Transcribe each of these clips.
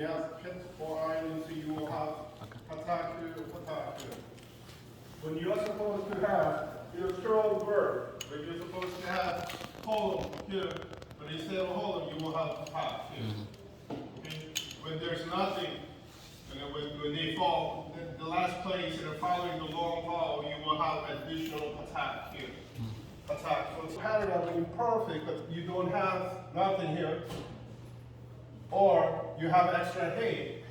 you have pit or island, so you will have pataku, pataku. When you are supposed to have your strong verb, when you're supposed to have column here, but instead of column, you will have patak here. Okay? When there's nothing, and then when they fall, the last place and following the long vowel, you will have additional patak here. Patak. So it's pattern of imperfect, but you don't have nothing here. Or you have extra hey.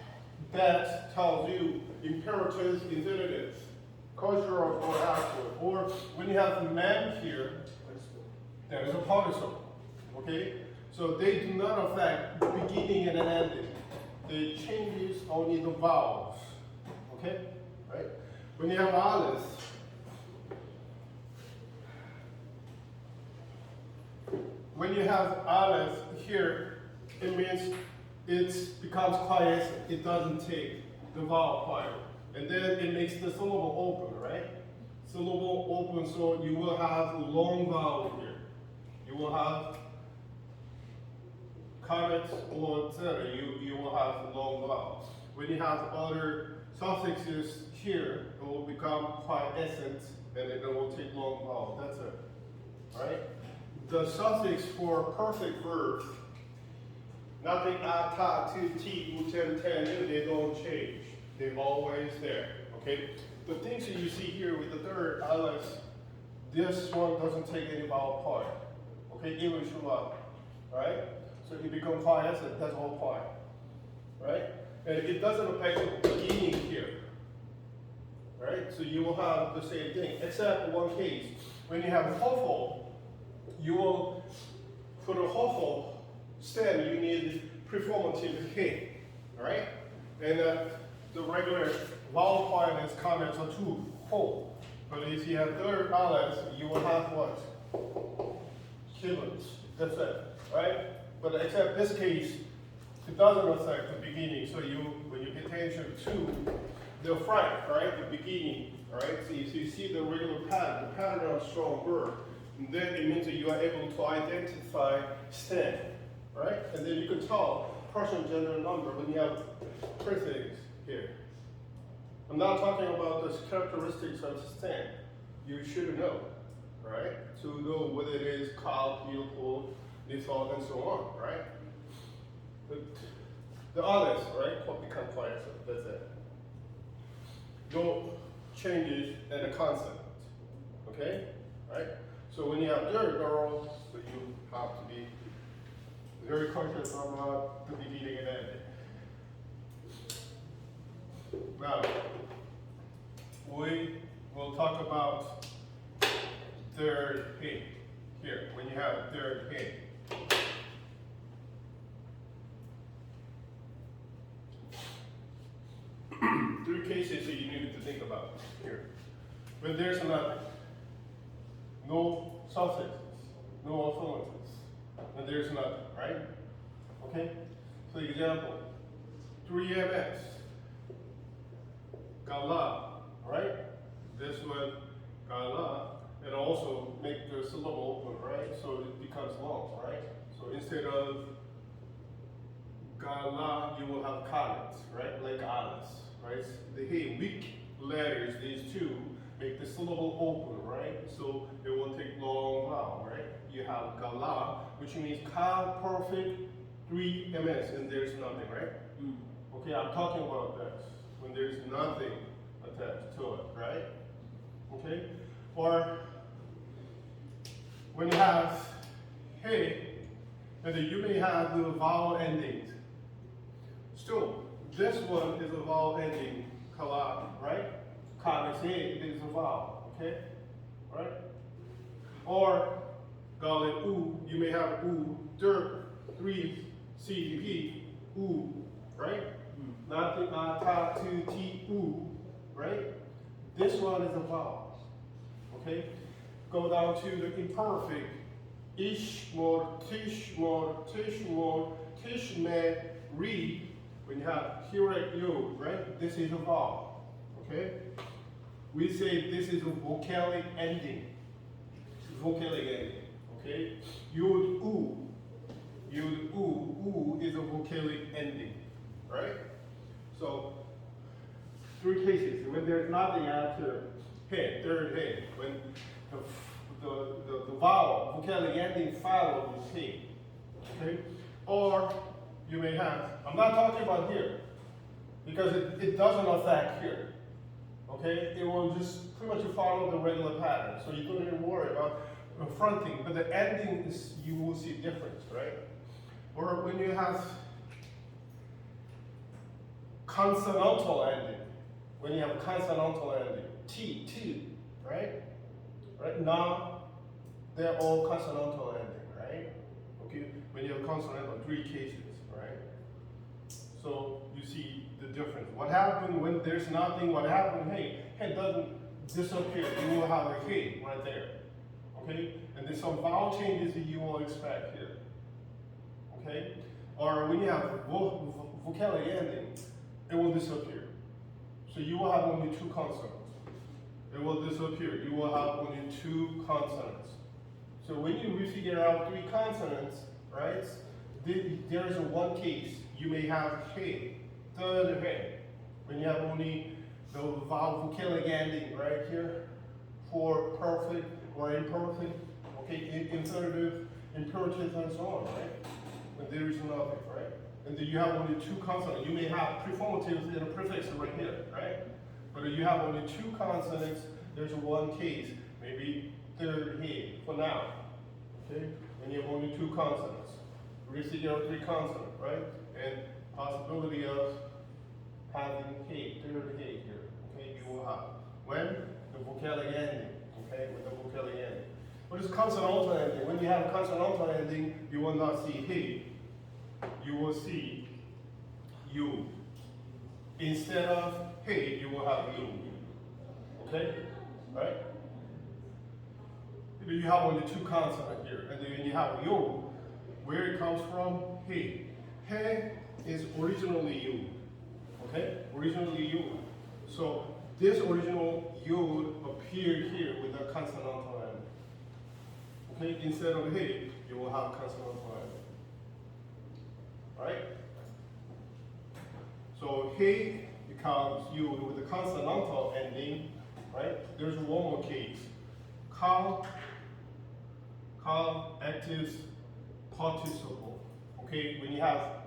That tells you imperatives, infinitives, cultural or actual. Or when you have man here, there is a participle. Okay? So they do not affect beginning and ending. They changes only the vowels. Okay? Right? When you have Alice, when you have Alice here, it means it becomes quiet, it doesn't take the vowel quiet. And then it makes the syllable open, right? Syllable open, so you will have long vowel here. You will have comment or etc. You will have long vowels. When you have other suffixes here, it will become quiescent and it will take long vowel. That's it. Right? The suffix for perfect verbs, nothing a, ta, tu, ti, u, ten, ten, they don't change. They're always there. Okay? The things that you see here with the third Alex, this one doesn't take any vowel part. Okay, even show up. Right? So it becomes quiescent, that's all quiet. Right? And it doesn't affect the beginning here. Right? So you will have the same thing, except one case. When you have a hofo, you will, for the hofo stem, you need preformative he. Alright? And the regular vowel quietness comments are two, ho. But if you have third vowels, you will have what? Killers. That's it. Right? But except this case, it doesn't affect the beginning. So when you pay attention to the front, right, the beginning, right. So if you see the regular pattern, the pattern of strong verb, then it means that you are able to identify stem, right. And then you can tell person, gender, number when you have prefix here. I'm not talking about the characteristics of stem. You should know, right, to know whether it is called, beautiful, default, and so on, right? But the others, right, become quiet, so that's it. No changes in the concept, okay? Right? So when you have third girl, so you have to be very cautious about the beginning and ending. Now, we will talk about third P here, when you have third P. Three cases that you need to think about here. When there's nothing, no suffixes, no affirmatives, when there's nothing, right? Okay? So example, 3ms, gala, right? This one, gala, and also make the syllable open, right? So it becomes long, right? So instead of gala, you will have comments, right? Like Alice, right? The weak letters, these two, make the syllable open, right? So it will take long vowel, right? You have gala, which means ka perfect 3ms, and there's nothing, right? Okay, I'm talking about this. When there's nothing attached to it, right? Okay? Or when you have hey, and then you may have the vowel endings. Still, this one is a vowel ending, kala, right? Ka is hey, it is a vowel, okay? Right? Or gale u, you may have u, dirt, 3, CDP, u, right? Nothing, ta, tu, ti, u, right? This one is a vowel, okay? Go down to the imperfect, ishmor, tishmor, tishmor, tishme, re. When you have hirek yod, right? This is a vowel, okay? We say this is a vocalic ending. Vocalic ending, okay? Yod u is a vocalic ending, right? So, three cases. When there's nothing after head, third head. When the vowel, vocabulary ending follows head, okay? Or you may have, I'm not talking about here, because it doesn't affect here, okay? It will just pretty much follow the regular pattern, so you don't even worry about fronting, but the ending is, you will see difference, right? Or when you have consonantal ending, when you have consonantal ending, T, right? Right now, they're all consonantal ending, right? Okay, when you have consonantal, three cases, right? So you see the difference. What happened when there's nothing? What happened? Hey, head doesn't disappear. You will have a hey right there, okay? And there's some vowel changes that you will expect here, okay? Or when you have vocabulary ending, it will disappear. So you will have only two consonants. It will disappear. You will have only two consonants. So when you figure out three consonants, right, there is one case. You may have hey, third hey. When you have only the vowel vocabulary ending right here for perfect or imperfect, okay, imperative, imperatives, and so on, right? When there is nothing, right? And then you have only two consonants. You may have preformatives and a prefix right here, right? But if you have only two consonants, there's one case, maybe third head for now, okay? And you have only two consonants. We're going to see there are three consonants, right? And possibility of having head, third head here, okay? You will have when the vocabulary ending, okay? With the vocabulary ending. What is consonantal ending? When you have a consonantal ending, you will not see head. You will see you. Instead of hey, you will have you. Okay? Right? You have only two consonants here. And then you have you, where it comes from, hey. Hey is originally you. Okay? Originally you. So this original you appeared here with a consonantal end. Okay? Instead of hey, you will have consonantal end. Right? So he becomes you with the consonantal ending, right? There's one more case. Call active participle. Okay, when you have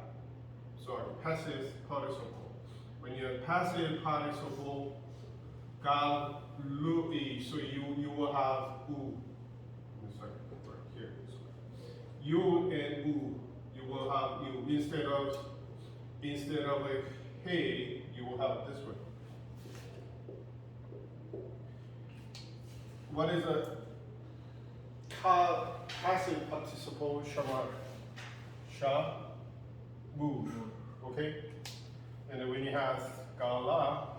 passive participle. When you have passive participle, gal lui, so you will have u. Sorry, right here. You and u. You will have you instead of a hey, you will have it this way. What is a passive participle shamar? Sha, move, okay? And then when you have gala,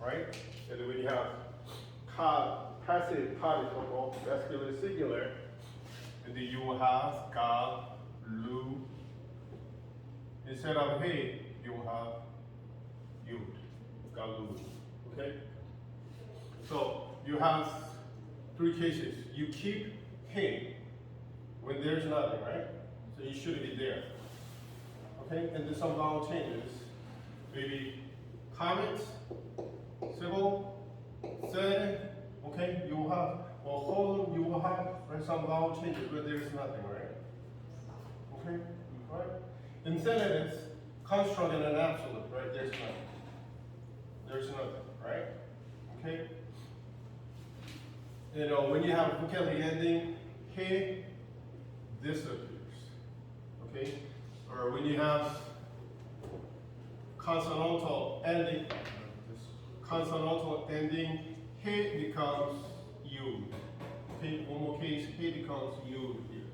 right? And then when you have passive participle, masculine singular, and then you will have ga, lu. Instead of hey, you will have you, ga, lu. Okay? So you have three cases. You keep hey when there's nothing, right? So you should be there. Okay? And then some vowel changes. Maybe comments, civil, said, okay? You will have, or hold, you will have right, some vowel changes where there's nothing, right? Okay? Right? Infinitives, construct and an absolute, right? There's nothing. There's nothing, right? Okay? You know, when you have a vocabulary ending, he disappears. Okay? Or when you have consonantal ending, he becomes you. Okay? One more case, he becomes you here.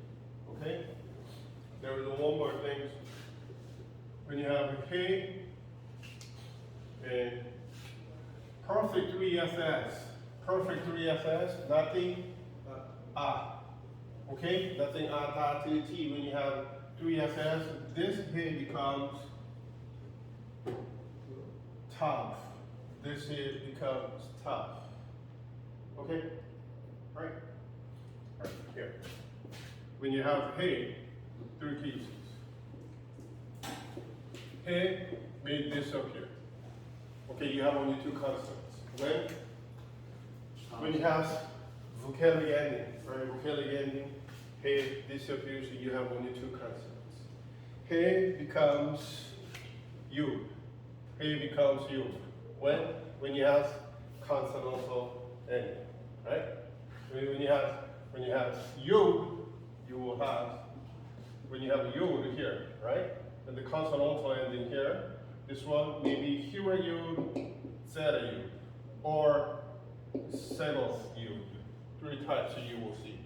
Okay? There is one more thing. When you have he and perfect 3FS. Perfect 3FS, nothing okay? Nothing ta, t, t. When you have 3FS, this here becomes tough. This here becomes tough. Okay? Right? Right, here. When you have hey, three cases. he may disappear. Okay, you have only two constants. When you have vocabulary ending, right? Vocabulary ending, he disappears, you have only two constants. He becomes you. He becomes you. When you have consonantal ending, right? When you have you, you will have, when you have you here, right? And the consonantal ending here, this one may be here you, zeta you, or several you. Three types of you will see.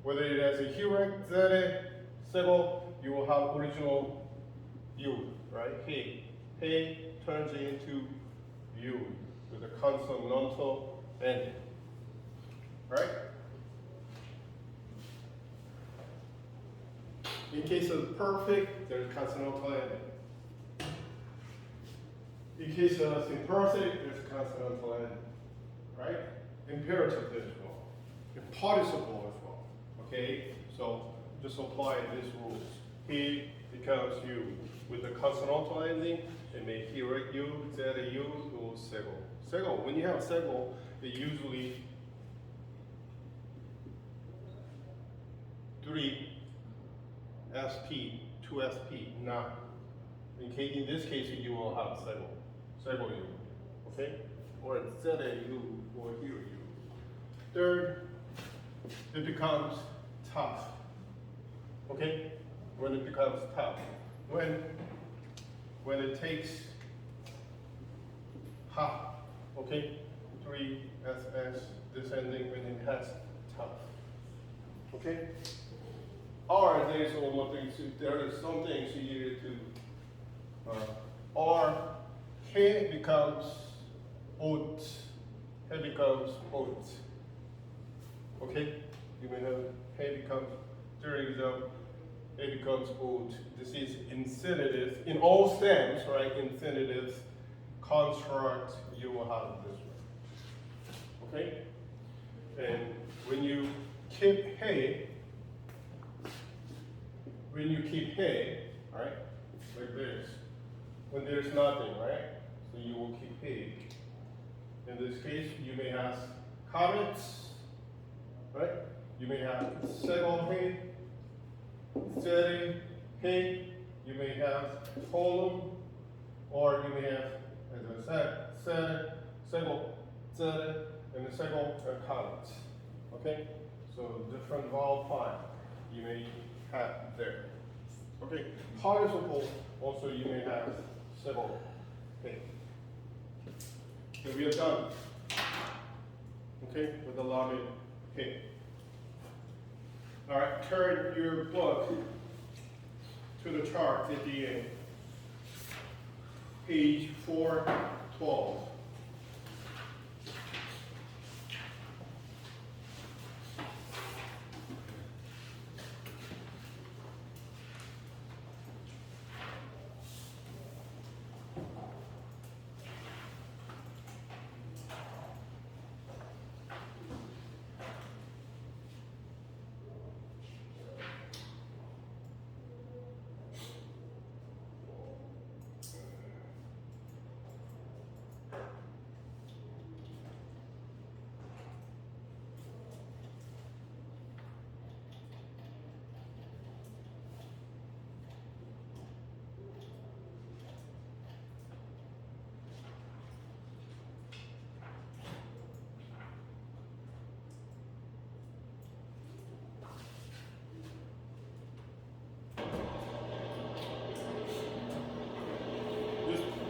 Whether it has a here, zeta, several, you will have original you, right? He turns into you with a consonantal ending, right? In case of perfect, there's consonantal ending. In case of imperfect, there's consonantal ending, right? Imperative as well, and participle as well. Okay, so just apply these rules. He becomes you with the consonantal ending. It may hear you, zeta you, or sego. Sego. When you have sego, it usually three SP, two SP, not. In this case, you will have sego. Sego you. Okay? Or zeta you, or hear you. Third, it becomes tough. Okay? When it becomes tough. When it takes ha, okay? 3 SS, this ending when it has tough. Okay? Or there's one more thing, there are some things you need to, or he becomes oat. He becomes oat. Okay? You may have he becomes, during example, it becomes oat. This is infinitive. In all stems, right, infinitive construct, you will have this one. Okay? And when you keep he, right, like this, when there's nothing, right, so you will keep he. In this case, you may have comments, right? You may have second he, setting, he, you may have column, or you may have, as I said, second, and the second comments. Okay? So different vowel time you may have there. Okay? Participle also you may have several. Okay. So we are done. Okay, with the lobby. Okay. All right, turn your book to the chart at the end. Page 412.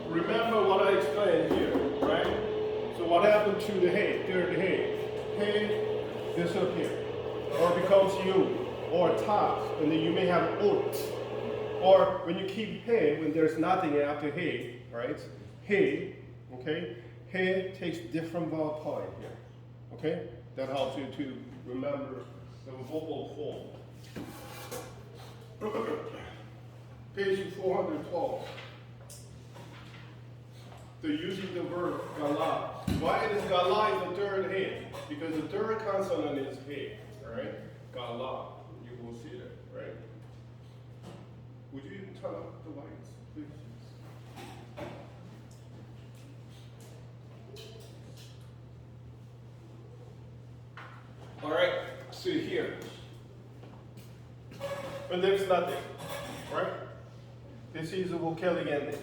Remember what I explained here, right? So what happened to the head, during the head? Head disappears, or becomes you, or top, and then you may have oat. Or when you keep head, when there's nothing after head, right? Head, okay? Head takes different vowel time here, okay? That helps you to remember the vocal form. Page 412. So using the verb gala. Why is gala is the third head? Because the third consonant is head, right? Gala. You will see that, right? Would you turn up the lights, please? to here. And there's nothing, right? This is a vocalic ending.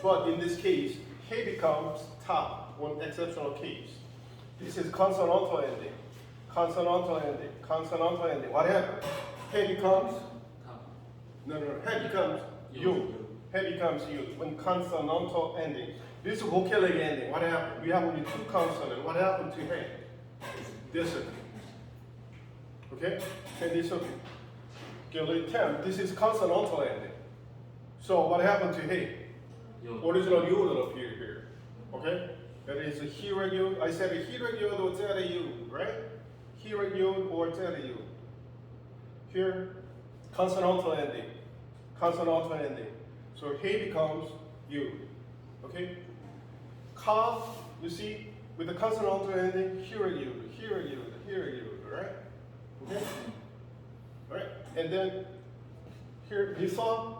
But in this case, he becomes top, one exceptional case. This is consonantal ending. Consonantal ending. Consonantal ending. What happened? He becomes? No. He becomes you. He becomes you. When consonantal ending. This is vocalic ending. What happened? We have only two consonants. What happened to he? Disappear. Okay? And disappear. This is consonantal ending. So what happened to he? Original yod appeared here. Okay? That is a here yod. I said a here yod or zeta yod, right? Here yod or zeta yod. Here, consonantal ending. Consonantal ending. So he becomes you. Okay? Ka, you see, with the consonantal ending, here yod, right? Okay? Right? And then here, Nisa,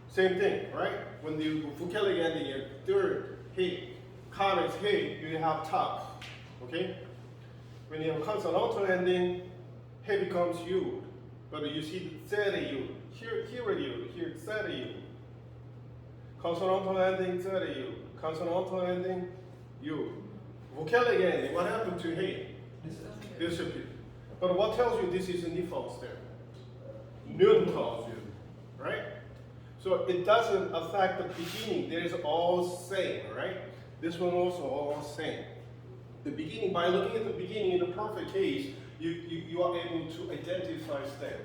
same thing, right? When the vocalic ending is third, he, Ka is he, you have top. Okay? When you have consonantal ending, he becomes you. But you see zeta you. Here you, here zeta you. Consonantal ending, zeta you. Consonantal ending, you. Vocalic ending, what happened to he? Disappear. But what tells you this is a default step? Nun tells you, right? So it doesn't affect the beginning. There is all same, right? This one also all same. The beginning, by looking at the beginning in the perfect case, you are able to identify stem.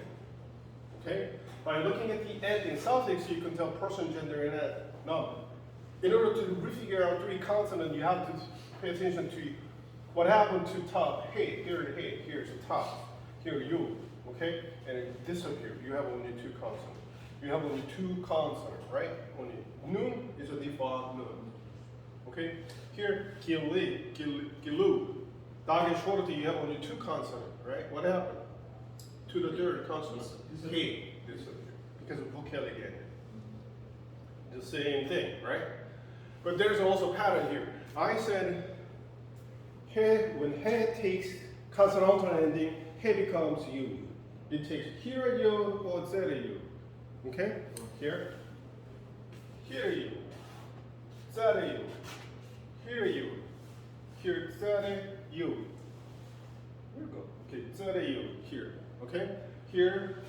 Okay? By looking at the ending suffix, you can tell person, gender, and number. In order to figure out three consonants, you have to pay attention to what happened to top. Hey, here the hey, here's the top. Here you. Okay? And it disappeared. You have only two consonants. You have only two consonants, right? Only nun is a default nun. Okay? Here, gilu. Dog and shorty, you have only two consonants, right? What happened to the third consonant? He disappeared because of vocalic ending. The same thing, right? But there's also a pattern here. I said he, when he takes consonantal ending, he becomes you. It takes here you or zeta you. Okay? Here you. Zeta you. Here you. Here zeta you. There we go. Okay, zeta you here. Okay? Here.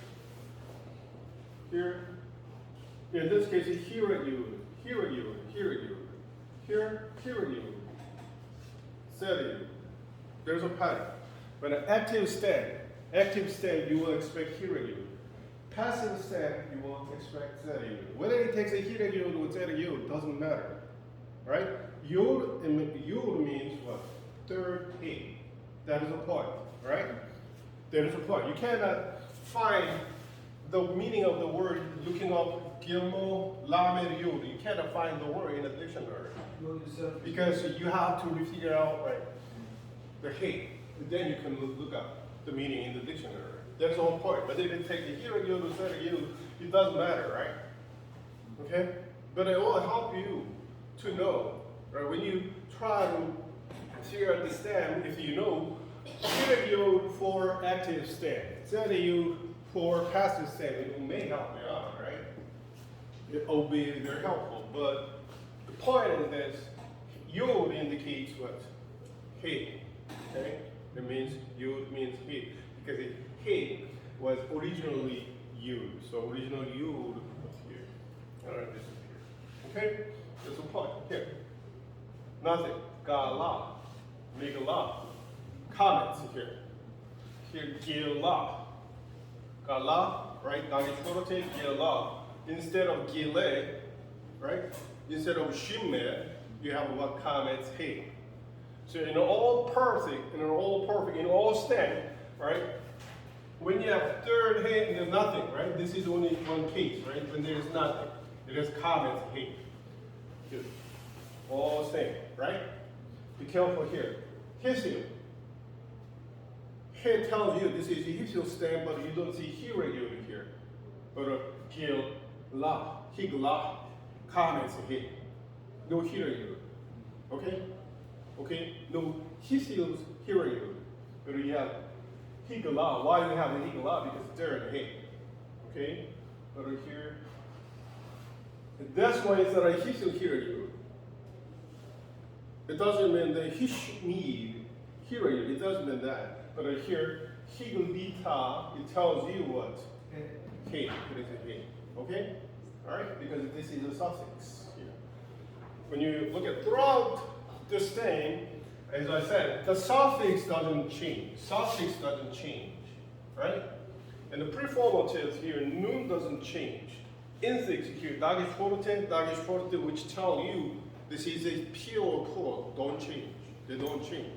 In this case, it's here you. Here you. Here you. Zeta you. There's a pattern. When an active stem, you will expect here you. Passive stem, you will expect zeta u. Whether it takes a here u or zeta u, doesn't matter. Right? Yod means what? Third A. That is a point. Right? That is a point. You cannot find the meaning of the word looking up Gilmo, Lamed, Yod. You cannot find the word in the dictionary. Because you have to figure out the hey. Then you can look up the meaning in the dictionary. That's the whole point. But they didn't take the here you to zeta u, it doesn't matter, right? Okay? But it will help you to know, right? When you try to figure out the stem, if you know here you for active stem, zeta u for passive stem, it may help you out, right? It will be very helpful. But the point is that yod indicates what? Hey. Okay? It means yod means he. Because he was originally used. So original yod was here. Alright, disappeared. Okay? That's the point. Here. Nothing. Gala. Megala. Comments here. Here, gila. Gala, right? Dagishorote, gila. Instead of gile, right? Instead of shimme, you have what comments he. So in all perfect, in all stem, right? When you have third hey, there's nothing, right? This is only one case, right? When there's nothing, there is comments hey. Good. All same, right? Be careful here. Hissio. He tells you this is a hissio stem, but you don't see here unit here. But gil la, higla, comments hey. No here unit. Okay? Okay? No hissio's here unit. But you have higala. Why do we have the higala? Because there and hey. Okay? Over here. And that's why it's that he should hear you. It doesn't mean that he should need hear you. It doesn't mean that. But here, higalita, it tells you what? Hey. It is a hey. Okay? Alright? Because this is a suffix here. When you look at throughout this thing, as I said, the suffix doesn't change. Suffix doesn't change. Right? And the preformative here, nun doesn't change. Infix here, dagesh forte, which tell you this is a pure plural, don't change. They don't change.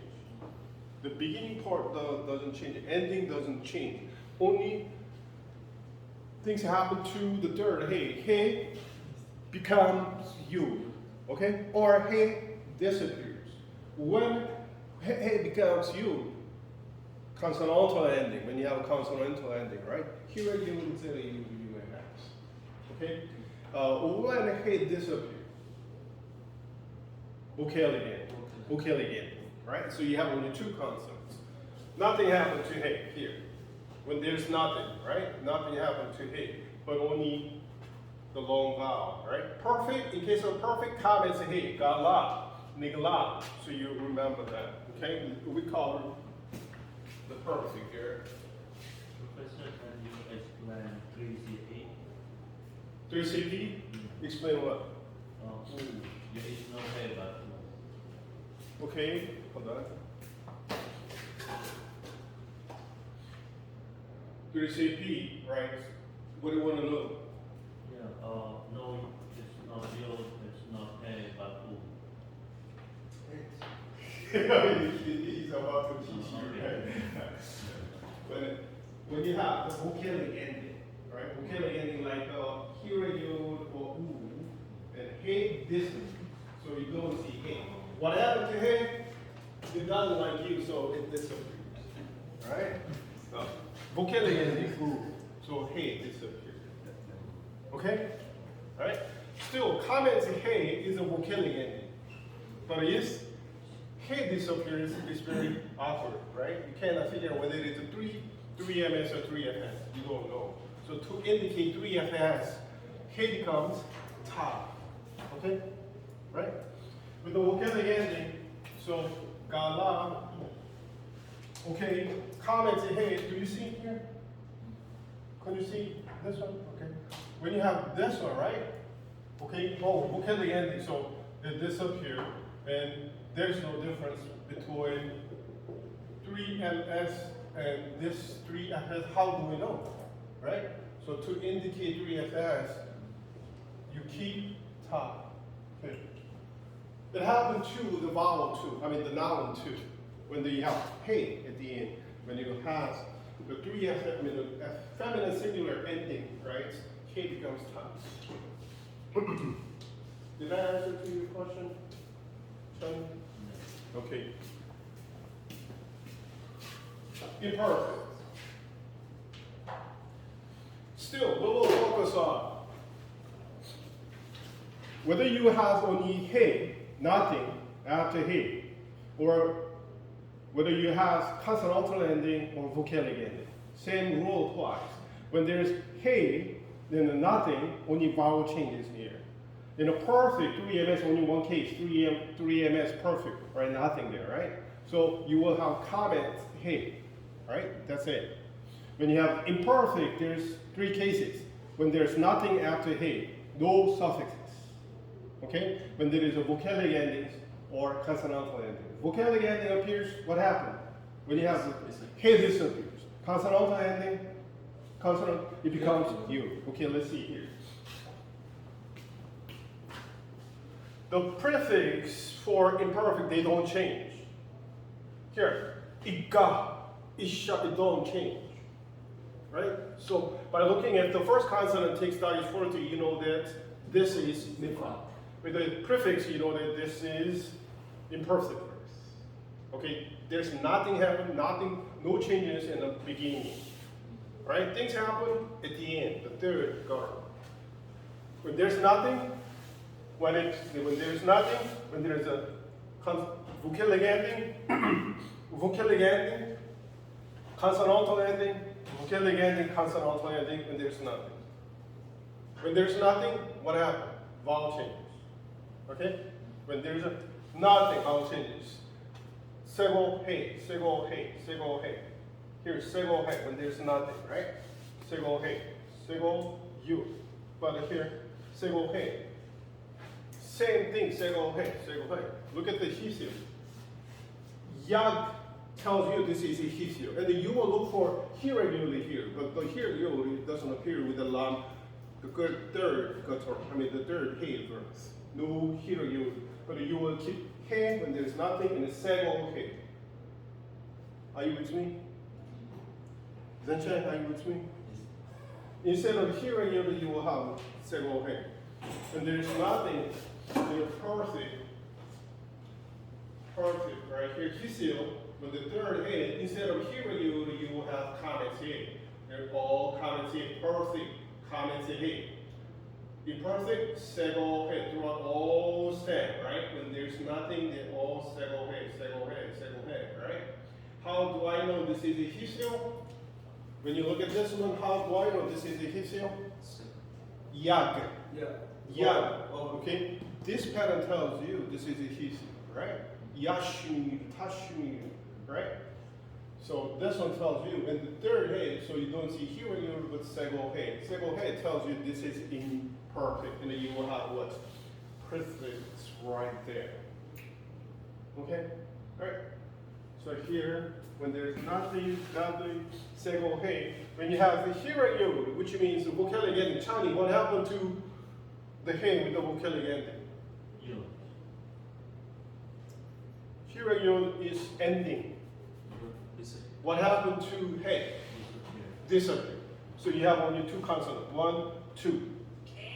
The beginning part doesn't change. Ending doesn't change. Only things happen to the third. Hey becomes you. Okay? Or hey disappears. When hey becomes you, consonantal ending, when you have a consonantal ending, right? Here you would say you have. Okay? When hey disappears, again, right? So you have only two consonants. Nothing happened to hey here. When there's nothing, right? Nothing happened to hey, but only the long vowel, right? Perfect, in case of perfect, comments hey, gala, nigla. So you remember that, okay? We call the perfect here. Professor, can you explain 3CP? 3CP? Explain what? There is no hey but Okay, hold on. 3CP, right? What do you want to know? yeah, no, it's not you, it's not hey but He's about to teach you, right? When you have the vocalic ending, right? Vocalic ending like here you or ooh, and hey distant. So you don't see hey. What happened to hey? It doesn't like you, so it disappears. Right? So, vocalic ending ooh. So hey disappears. Okay? Alright? Still, comments hey is a vocalic ending. But yes, hey disappears is very awkward, right? You cannot figure out whether it is a 3MS or 3FS. You don't know. So to indicate 3FS, hey becomes ta. Okay? Right? With the vocalic ending, so gala. Okay, comments hey, do you see here? Can you see this one? Okay. When you have this one, right? Okay, vocalic ending, so they disappear, and there's no difference between 3MS and this 3FS. How do we know? Right? So to indicate 3FS, you keep ta. Okay. It happened to the vowel too, the noun too. When you have hey at the end, when you have the 3FS, the feminine singular ending, right? Hey becomes ta. Did I answer to your question? Okay. Imperfect. Still, we will focus on whether you have only hey, nothing after hey, or whether you have consonantal ending or vocalic ending. Same rule applies. When there's hey, then the nothing, only vowel changes here. In a perfect, 3MS, only one case, 3MS perfect, right? Nothing there, right? So you will have comment, hey, right? That's it. When you have imperfect, there's three cases. When there's nothing after hey, no suffixes. Okay? When there is a vocalic ending or consonantal ending. Vocalic ending appears, what happened? When you have hey disappears. Consonantal ending, consonant, it becomes you. Okay, let's see here. The prefix for imperfect, they don't change. Here, ikka, isha, it don't change. Right? So by looking at the first consonant takes dagesh forte, you know that this is nifa. With the prefix, you know that this is imperfect. Okay, there's nothing happen, no changes in the beginning. Right? Things happen at the end, the third guard. When there's nothing, when there's a vocalic ending, consonantal ending, vocalic ending, consonantal ending when there's nothing. When there's nothing, what happens? Vowel changes. Okay? When there's nothing, vowel changes. Sego, hey, sego, hey, sego, hey. Here's sego, hey, when there's nothing, right? Sego, hey, sego, you. But here, sego, hey. Same thing, sego, hey, sego, hey. Look at the hisio. Yag tells you this is a hisio. And you will look for hiraguli here, but the hiraguli doesn't appear with the lam, the third gutter, the third hey verse. No hiraguli. But you will keep hey when there's nothing in the sego, hey. Are you with me? Zenchen, are you with me? Instead of hiraguli, you will have sego, hey. When there's nothing, you're perfect, right here, hisio, with the third head, instead of hearing you will have comments here. They're all comments here, perfect, comments here. Imperfect, sego head, throughout all stem, right? When there's nothing, they're all sego head, right? How do I know this is a hisio? When you look at this one, how do I know this is a hisio? Yag. Yeah. Yag. Okay? This pattern tells you this is a hisio, right? Yashun, tashun, right? So this one tells you, and the third head, so you don't see hearing you, but sego head. Sego head tells you this is imperfect, and then you will have what? Prefix right there. Okay? Alright? So here, when there's nothing, sego head, when you have the hearing you, which means the vocalic ending, Chani, what happened to the head with the vocalic ending? You. Hiragyon is ending. What happened to hey? Disappear. So you have only two consonants. 1, 2.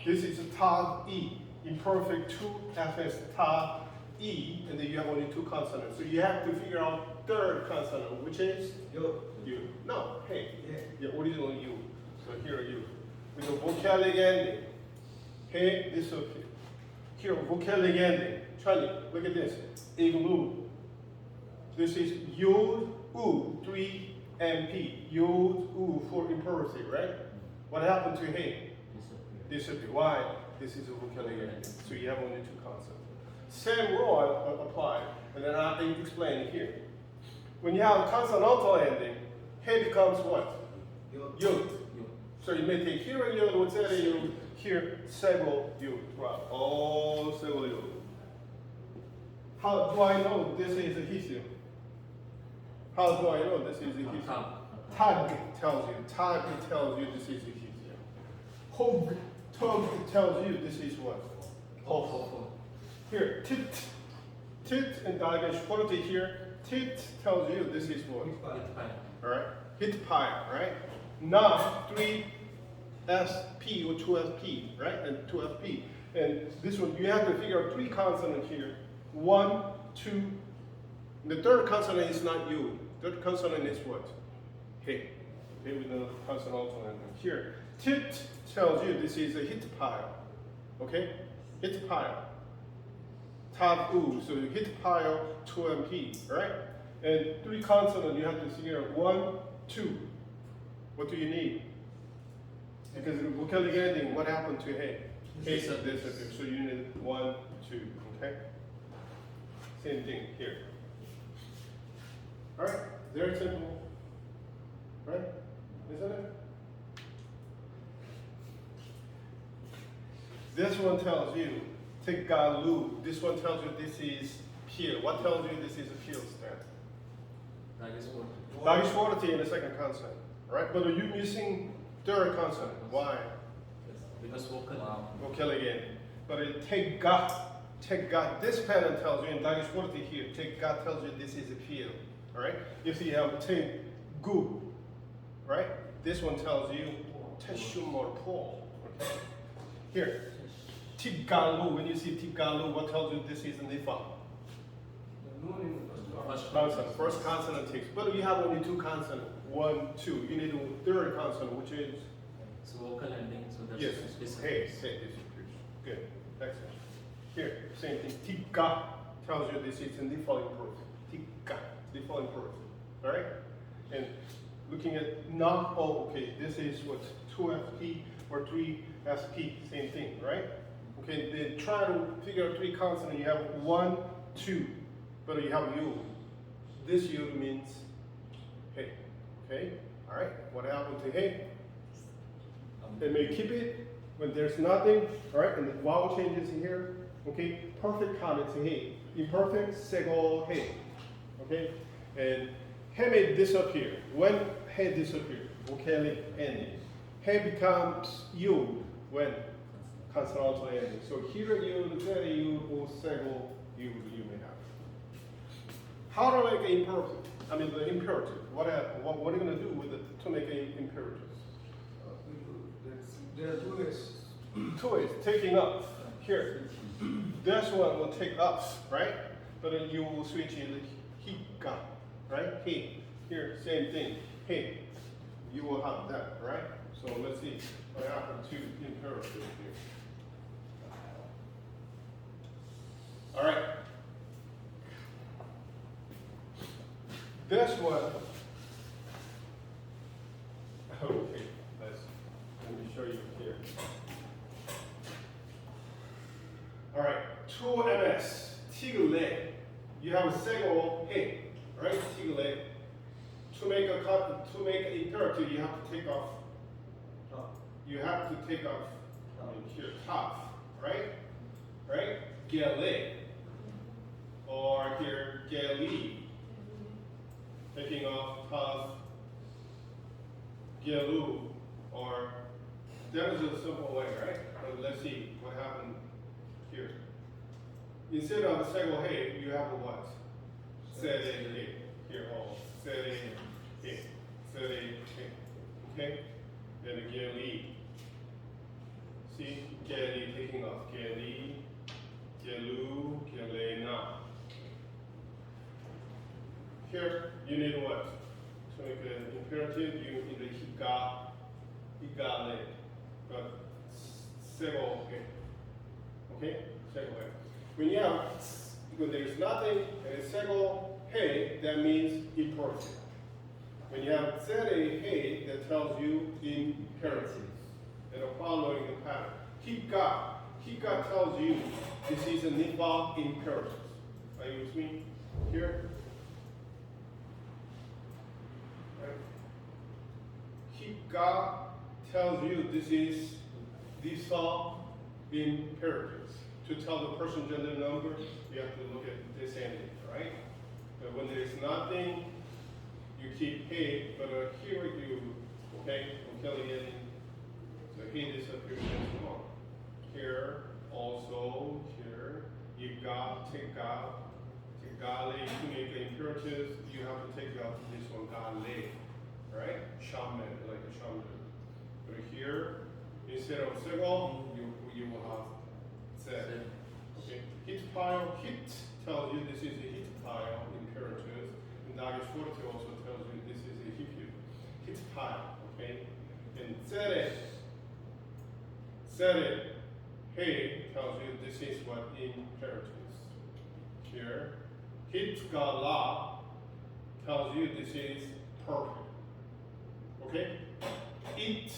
This is ta, e. Imperfect 2, fs, ta, e. And then you have only two consonants. So you have to figure out third consonant, which is? You. No, hey. Yeah. The original you. So here are you. With the vocalic ending. Hey, disappear. Here, vocalic ending. Charlie, look at this. Igloo. This is yod, u, 3 MP. Yod, u for imperfect, right? What happened to hey? Disappear. Why? This is a vocalic ending. So you have only two consonants. Same rule apply, and then I explain it here. When you have a consonantal ending, hey becomes what? Yod. So you may take here and yod, what's that yod? Here, sego yod. Right. Oh, sego yod. How do I know this is a hisio? How do I know this is a hisio? Tag tells you. Tag tells you this is a hisio. Hog, tug tells you this is what? Hog. Here, tit and diagonal quality here. Tit tells you this is what? Alright? Hit pie, right? Na, 3SP or 2SP, right? And 2FP. And this one, you have to figure out three consonants here. 1, 2. The third consonant is not you. Third consonant is what? Hey. Okay, with the consonantal ending. Here, tit tells you this is a hit pile. Okay? Hit pile. Tab u. So you hit pile 2MP, right? And three consonants you have to figure out 1, 2. What do you need? Because the vocalic ending, what happened to hey? Hey disappear. So you need 1, 2. Okay? Same thing here. Alright? Very simple. Right? Isn't it? This one tells you Tegalu. This one tells you this is peel. What tells you this is a peel stand? Dagiswarati in the second consonant. Right? But are you missing third consonant? Why? Because vocal. Vocalic ending. But it Tega. Tega. This pattern tells you in Dagiswarati here. Tega tells you this is a peel. Alright? If you have Tegu, right? This one tells you Teshumor Paul. Okay? Here. Tigalu. When you see Tigalu, what tells you this is a Nifa? Consonant. First consonant takes. But you have only two consonants. 1, 2. You need a third consonant, which is? So vocal ending. So that's Yes. this. Hey, say this. Good. Excellent. Here, same thing. Tika tells you this is in the following proof. Tika, the following proof. Alright? And looking at not, oh, okay, this is what, 2FP or 3SP, same thing, right? Okay, then try to figure out three consonants. You have 1, 2, but you have U. This U means hey, okay? All right, what happened to hey? It may keep it when there's nothing, all right? And the vowel changes here, okay? Perfect comment to hey. Imperfect, sego, hey, okay? And hey may disappear. When hey disappears, vocalic ending. Hey becomes U when consonantal ending. So here you, there you, or sego, you may have. How to make an imperfect? I mean the imperative. What are you going to do with it to make an imperative? There are two ways. Two ways, taking up. Here, this one will take up, right? But then you will switch it to he got, right? He. Here, same thing. Hey, you will have that, right? So let's see what happened to imperative here. All right. This one. Okay, let me show you here. All right, 2MS, tiggle. You have a sego hey, right? Tiggle. To make an imperative, you have to take off. You have to take off. Here, top, right? Right? Gele. Or here, geli. Taking off top. Gelu. Or that is a simple way, right? But let's see what happened here. Instead of sego hey, you have a what? Sere hey. Here, oh, sere hey. Sere hey. Okay? Then geli. See? Geli taking off. Geli, gelu, gelena. Here, you need what? To make an imperative, you need the higale. But sego hey. Okay? Sego hey. When there's nothing and it's sego hey, that means imperative. When you have sere hey, that tells you imperative. And following the pattern. Hika tells you this is a nipa imperative. Are you with me? Here? Right. Hika tells you these are imperatives. To tell the person gender number, you have to look at this ending, right? But when there's nothing, you keep hey, but here you, okay, vocalic ending. So he disappears once more. Here, also, here, you got, take out, tigale, to make the imperatives, you have to take out this one, gale, right? Shaman, like a shaman. But here, instead of sego, you will have said. Okay, hit pile, hit tells you this is a hit pile imperative. And Dagesh forte also tells you this is a hit pile, okay? And sere, hey tells you this is what imperatives. Here, hit gala tells you this is perfect. Okay? It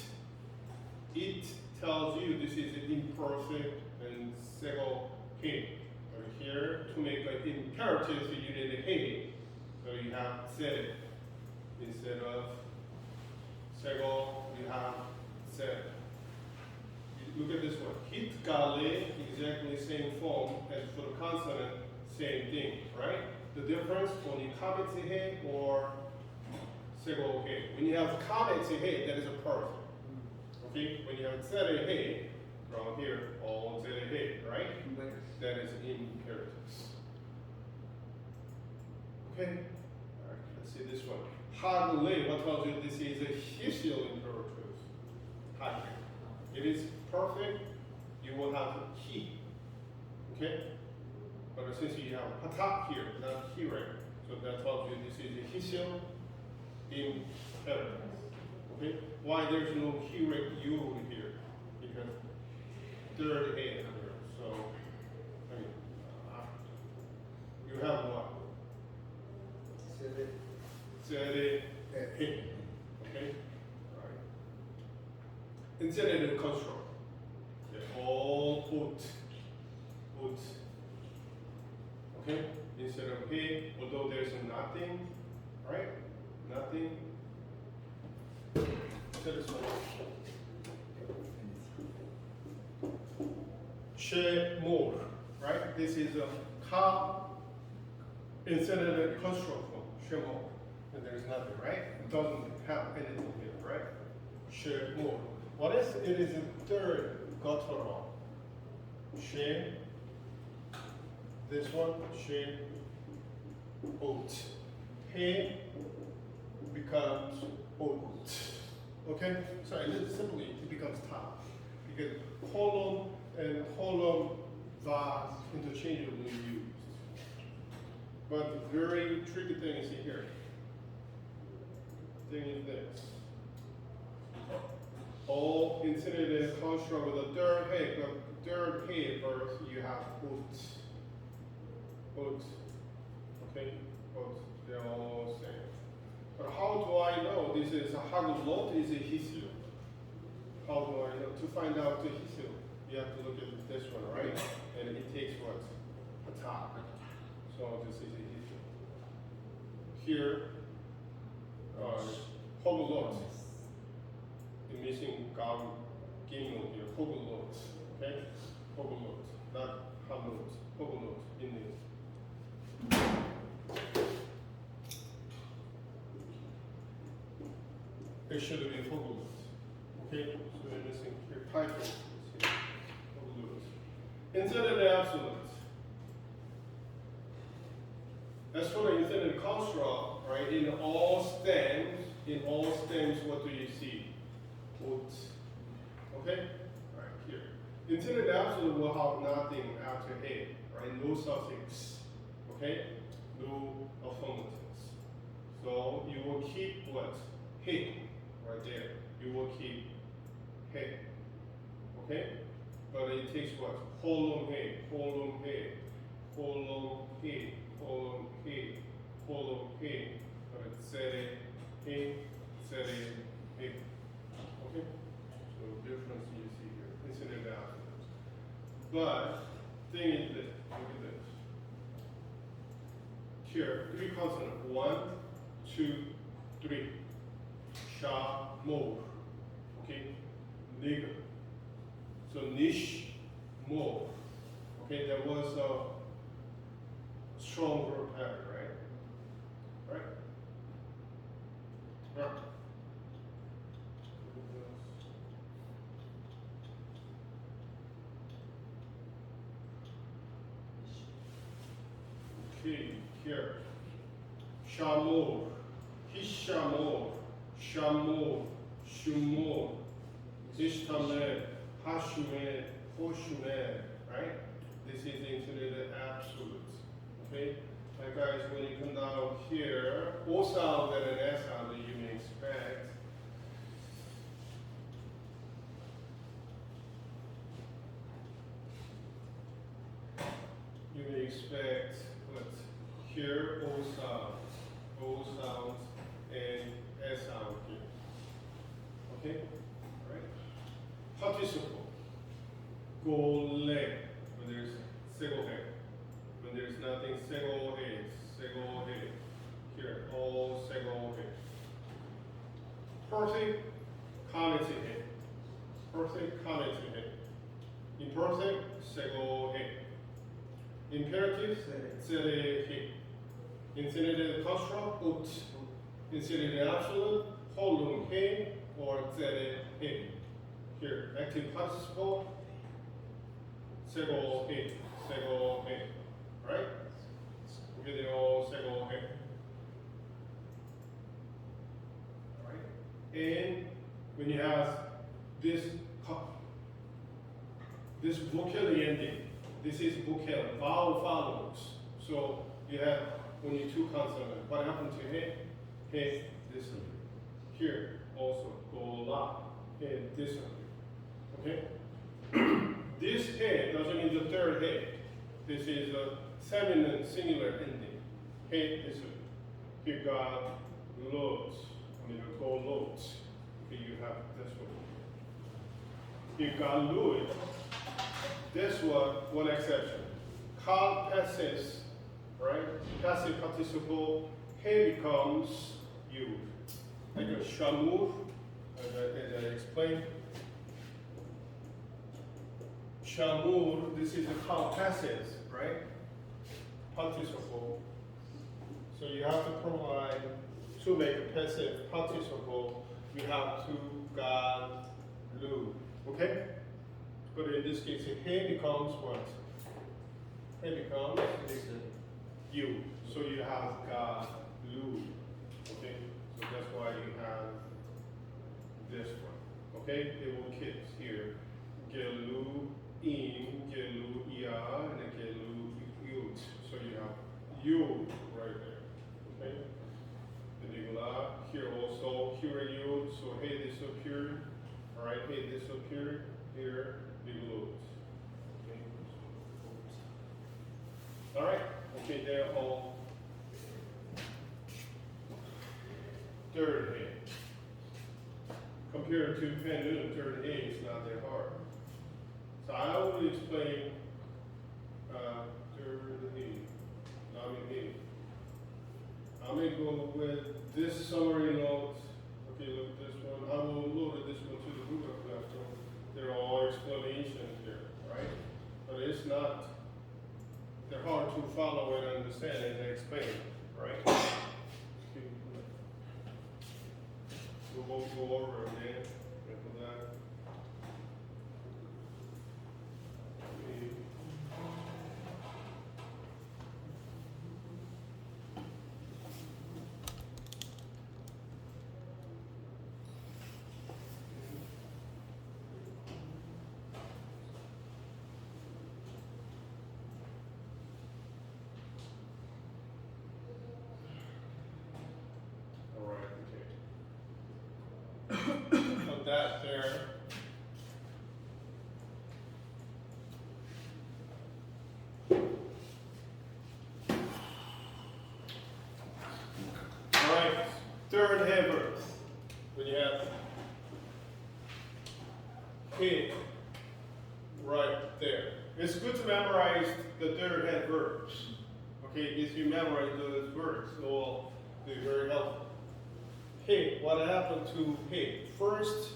tells you this is imperfect and sego hey. Over here, to make an imperative, you need a hey. So you have sere. Instead of sego, you have sere. Look at this one. Hit gale, exactly same form as for the consonant, same thing, right? The difference when you comment hey or sego hey. When you have comment hey, that is a perfect. Okay? When you have sere hey, from here, all sere hey, right? That is imperatives. Okay? Alright, let's see this one. Hagale, what tells you this is a hisial imperative? Hagale. It is perfect, you will have he. Okay? But since you have patak here, not here, so that tells you this is a hisial imperative. Okay? Why there's no here you here? Because third A here. So, I mean, you have what? Sere, he. instead construct. Yeah, all out. Okay? Instead of he, although there's nothing, right? Nothing. Instead of share more, right? This is a car instead of the construct form, share more. And there's nothing, right? It doesn't have anything here, right? Share more. What is it? Is a third guttural. Share. This one, share out. He becomes out. Okay? So simply it becomes top. Because colon and holon vowels interchangeably used. But the very tricky thing is here. Thing is this. All instead construct with a third head, but third head first you have out. Out. Okay? Out. They're all same. But how do I know this is a haglot, is a hisio? How do I know? To find out the hisio, you have to look at this one, right? And it takes what? A top. So this is a hisio. Here, haglot. The missing gimel here, haglot. Okay? Haglot. Not haglot. Haglot in this. It should have been haglot. Okay? So we're missing here typo. Instead of the absolute. As for the infinite construct, right? In all stems, what do you see? Out. Okay? Right here. Infinite absolute will have nothing after a, right? No suffix. Okay? No affirmatives. So you will keep what? He, right there. You will keep he. Okay? But it takes what? Holon he, holon he, holon he, holon he, holon he. But it's sere he, sere he. Okay? So difference you see here. Instead of absolutes. But thing is this. Look at this. Here, three consonants. 1, 2, 3. Sha, mo. Okay? Nigger. So nish, mo. Okay, there was a strong verb pattern, right? Right? Yeah. Okay, here. Shamor, hishamor, shamor, shumor, ishtame, hashume, hoshume, right? This is into the absolute. Okay? Like guys, when you come down here, O sound and an S sound that you may expect. You may expect what? Here, O sound, and S sound here. Okay? Right? Participle. Gole. When there's segohe. When there's nothing, segohe. Segohe. Here, all segohe. Perfect, kanetehe. Perfect, kanetehe. Imperfect, segohe. Imperative, serehe. Infinitive construct, ut. Infinitive absolute, holum he, or serehe. Here, active participle, segohe, segohe. Right? Okay, they all segohe. Alright? And when you have this vocally ending, this is vocal, vowel follows. So you have only two consonants. What happened to he? He, this one. Here also, gola, he, this one. Okay? This he doesn't mean the third he. This is a feminine singular ending. He is he got loads. I mean, go loads. Okay, you have this one. You got Louis. This one exception. Carl passes, right? Passive participle, he becomes you. Like a shamour, as I explained. Shamour, this is a Carl passes, right? Participle. So you have to provide, to make a passive participle, you have to got Lou. Okay? But in this case, he becomes what? He becomes you. So you have got Lou. Okay? So that's why you have this one. Okay? It will keep here. Gelu in, gelu ia, and then gelu yut. So you have you right there. Okay? And you will here also, here you, so hey disappeared. Alright, hey disappeared. Here, big loads. Okay. Alright, okay, they're all third hand. Compared to pendulum, third hand is not that hard. So I will explain third hand. I'm going to go with this summary note. Okay, look this one. I will load this one to the Google Classroom. There are all explanations here, right? But it's not, they're hard to follow and understand as I explain, right? Okay. We won't go over it again. After that. Okay. All right, okay. So that there. All right, third hand verb. When you have K right there. It's good to memorize the third hand verbs. Okay, if you memorize those verbs, it will be very helpful. Hey, what happened to hey? First,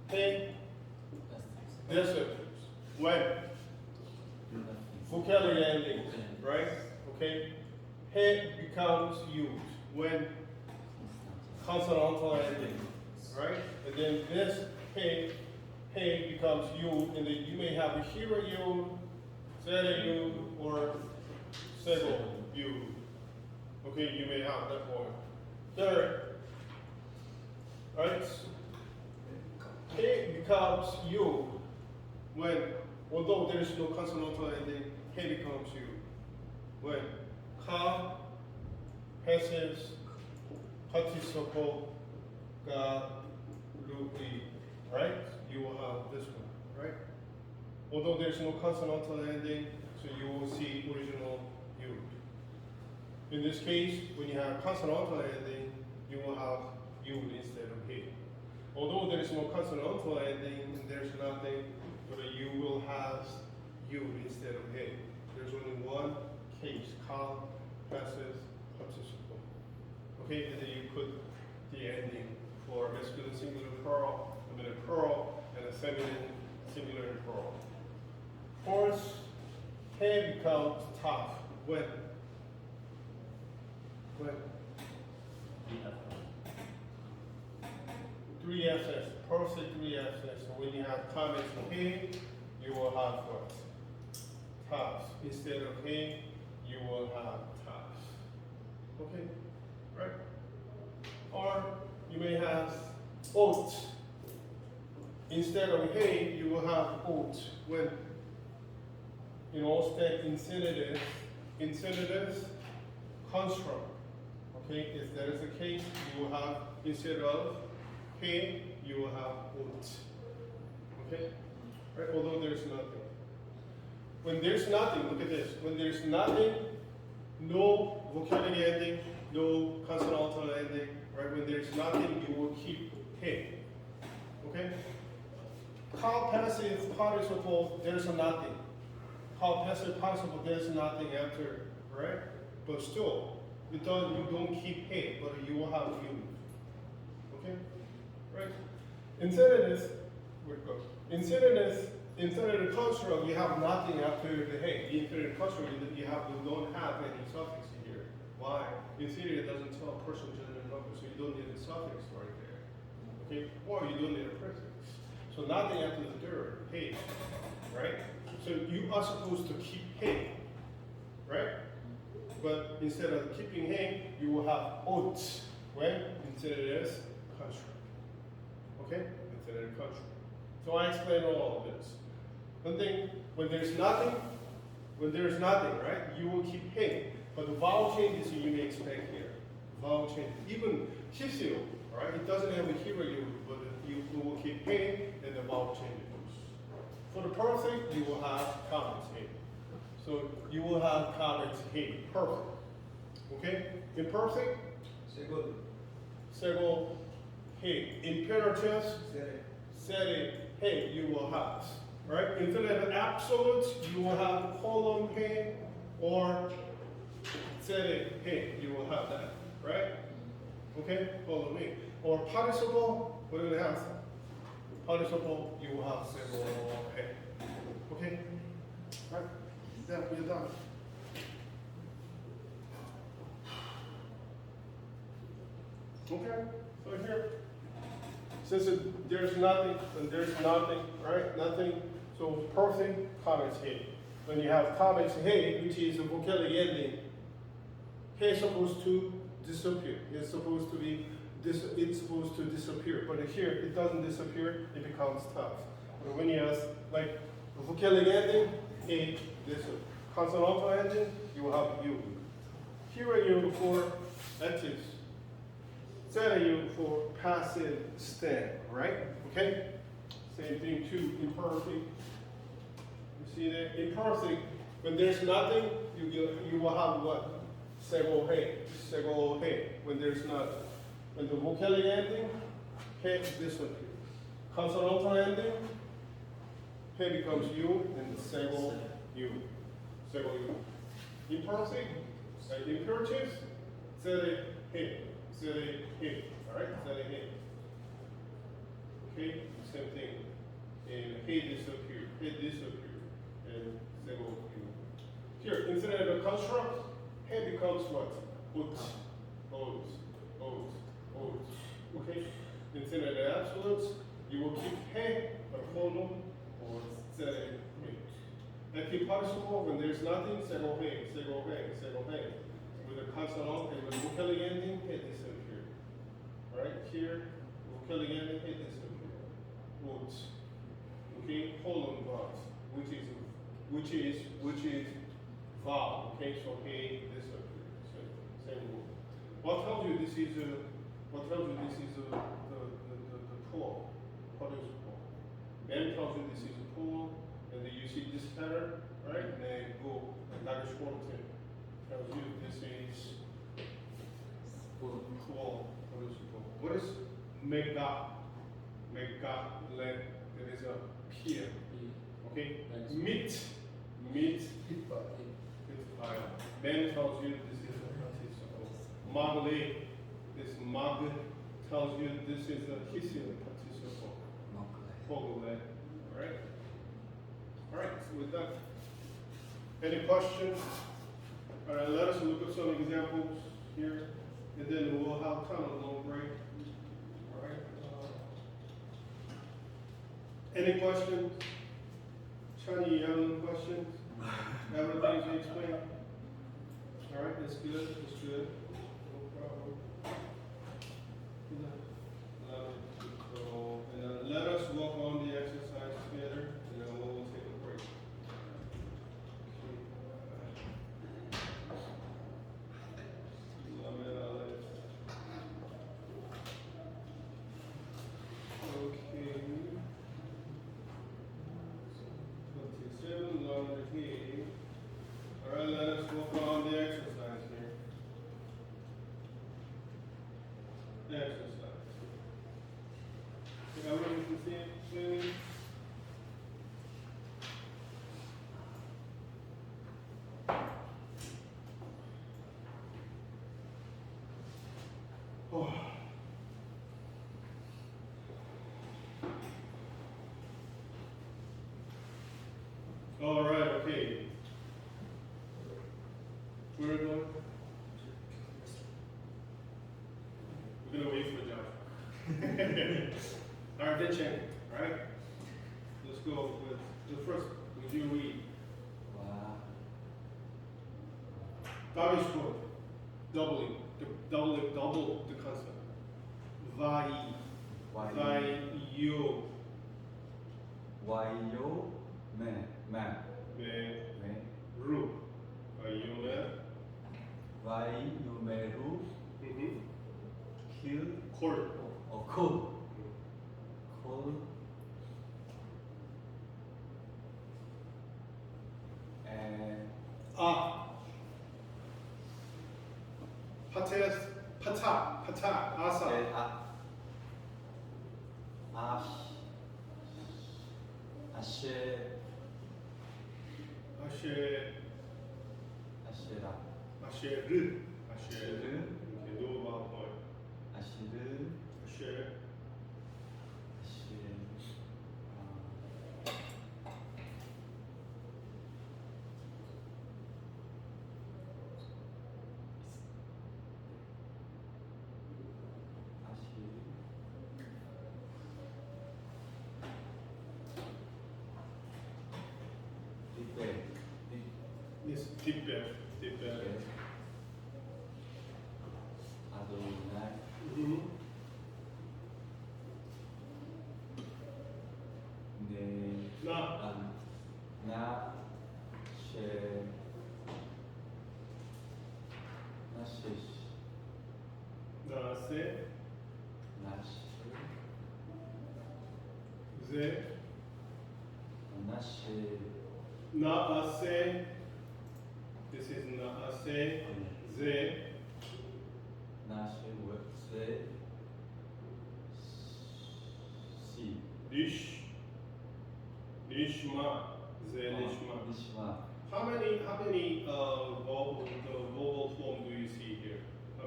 hey, disappears. When? Vocabulary endings, right? Okay? Hey becomes used when consonantal ending, right? And then this hey becomes you, and then you may have a hero you, zeta you, or sego you. Okay, you may have that one. Third, right? He becomes you when, although there is no consonantal ending, he becomes you. When ka, passive, participle, ga, lu, i, right? You will have this one, right? Although there is no consonantal ending, so you will see original you. In this case, when you have consonantal ending, you will have you instead of he. Although there is no consonantal ending, there's nothing, but you will have you instead of he. There's only one case, ka, passive, participle. Okay, and then you put the ending for masculine singular plural, feminine plural, and a feminine singular and plural. Fourth, he becomes tough when? When? 3SS, perfect 3SS. So when you have comments of he, you will have what? Tough. Instead of he, you will have tough. Okay, right? Or you may have oat. Instead of he, you will have oat. When in all state infinitives, construct. Okay, if that is the case, you will have instead of he, you will have oat. Okay? Right? Although there's nothing. When there's nothing, look at this. When there's nothing, no vocabulary ending, no consonantal ending, right? When there's nothing, you will keep he. Okay? How passive participle, there's nothing. How passive participle, there's nothing after, right? But still, you don't keep hey, but you will have you. Okay? Right? Instead of this, where it goes? Instead of the construct, you have nothing after the hey. The infinitive construct, you don't have any suffix here. Why? Infinitive doesn't tell a person gender number, so you don't need a suffix right there. Okay? Or you don't need a prefix. So nothing after the third, hey, right? So you are supposed to keep hey, right? But instead of keeping hey, you will have ought, when instead of this, construct. Okay? Instead of the construct. So I explained all of this. One thing, when there's nothing, right, you will keep hey. But the vowel changes you may expect here. Vowel changes. Even hisio, right? It doesn't have a hero you, but you will keep hey, and the vowel changes. For the perfect, you will have comments hey. So you will have comments hey. Perfect. Okay? Imperfect? Second, hey. Imperatives? Say hey, you will have. Right? Infinite absolutes, you will have column hey, or say hey, you will have that. Right? Okay? Follow me. Or participle, what do we have? Participle, you will have several hey. Okay? Right? Then we're done. Okay? So here, since there's nothing, and there's nothing, right? Nothing. So perfect comments hey. When you have comments hey, which is a vocabulary ending, hey is supposed to disappear. It's supposed to be it's supposed to disappear. But here it doesn't disappear, it becomes tough. But when you have like a vocabulary ending, hey, this consonantal ending, you will have you. Here are you for adjectives. Set you for passive stem, right? Okay? Same thing too, imperfect. You see that? Imperfect, when there's nothing, you will have what? Sego hey, when there's nothing. When the vocabulary ending, hey disappears. Consonantal ending, hey becomes you, and sego you. Sego you. Imperfect, like imperatives, say hey. Say hey, alright? Say hey. Okay? Same thing. And hey disappear. And say go you. Here, instead of a construct, hey becomes what? Oats. Okay? Instead of the absolutes, you will keep hey, a colon, or say hey. Active participle, when there's nothing, say go hey. With a consonant and with a vocabulary ending, hey disappear. Right here, vocabulary ending, hey disappear. Words. Okay, colon vowels, which is vowel. Okay, so hey disappear. Same word. What tells you this is the poem? What is a poem? Ben tells you this is a poem, and then you see this pattern, right? And then go and that is tells you this is poem. What is a poem? What is mega? There is a peer. Okay? Meet. Ben tells you this is a participle. Magle. This mag tells you this is a hissing participle. Magle. Alright? Alright, so with that. Any questions? Alright, let us look at some examples here, and then we'll have kind of a long break. Alright? Any questions? Chani, you have any questions? Everything's explained? Alright, that's good. No problem. So, and let us walk on the exercise together, and then we'll take a break. Okay. 27, letter K. Alright, let us walk on the exercise here. Exercise. Everyone can see it clearly? Where are we going? We're gonna wait for Josh. Alright, then check. Alright? Let's go with the first. Would you read? Double score. Double the concept. Vai. Yo. 와이요 맨 Ru. Vayu man. 와이요메루 킬 Court. 콜 and Pata. Asa. 아쉐라 Asheru. Asheru. Okay, no about point. 아시르 Asher. Yes, deep breath. 아도나이 Mm-hmm. 네 Nase. 나시 Ze. 나시 Naase. This is Naase. Ze. 나시 웹세 시 Lish. Lishma. Ze lishma. 리시마 How many vowel form do you see here? How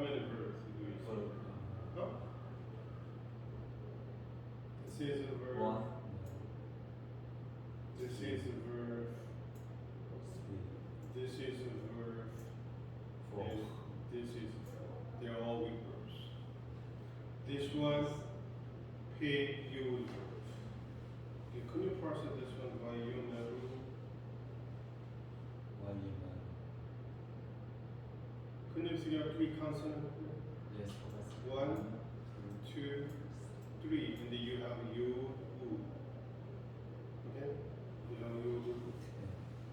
many verbs do you see? Huh? This is a verb. 원 This is a verb. 쓰리 This is a verb. 포 And this is a verb. They are all weak verbs. This one, pay you verb. Okay, could you parse this one by you Naru? 와이만 Couldn't you see our three consonants? 예스 One, two, three, and then you have you, u. Okay? You have you, u.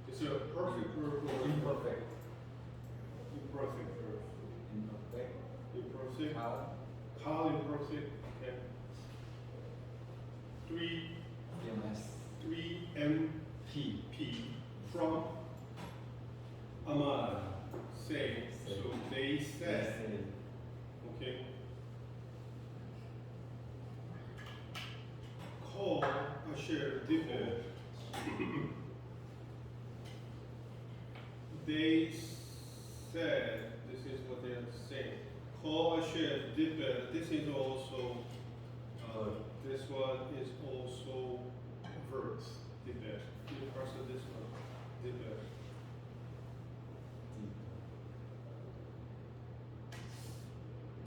It's a perfect verb or imperfect imperfect verb. imperfect Imperfect. 가 Call imperfect. Okay. Three EMS MP P from Amar. Say. So they said. Okay. Call Asher Dibbo. They said, this is what they're saying. Call Asher Dibbo. This is also, this one is also verbs. Dibbo. You parse this one. Dibbo.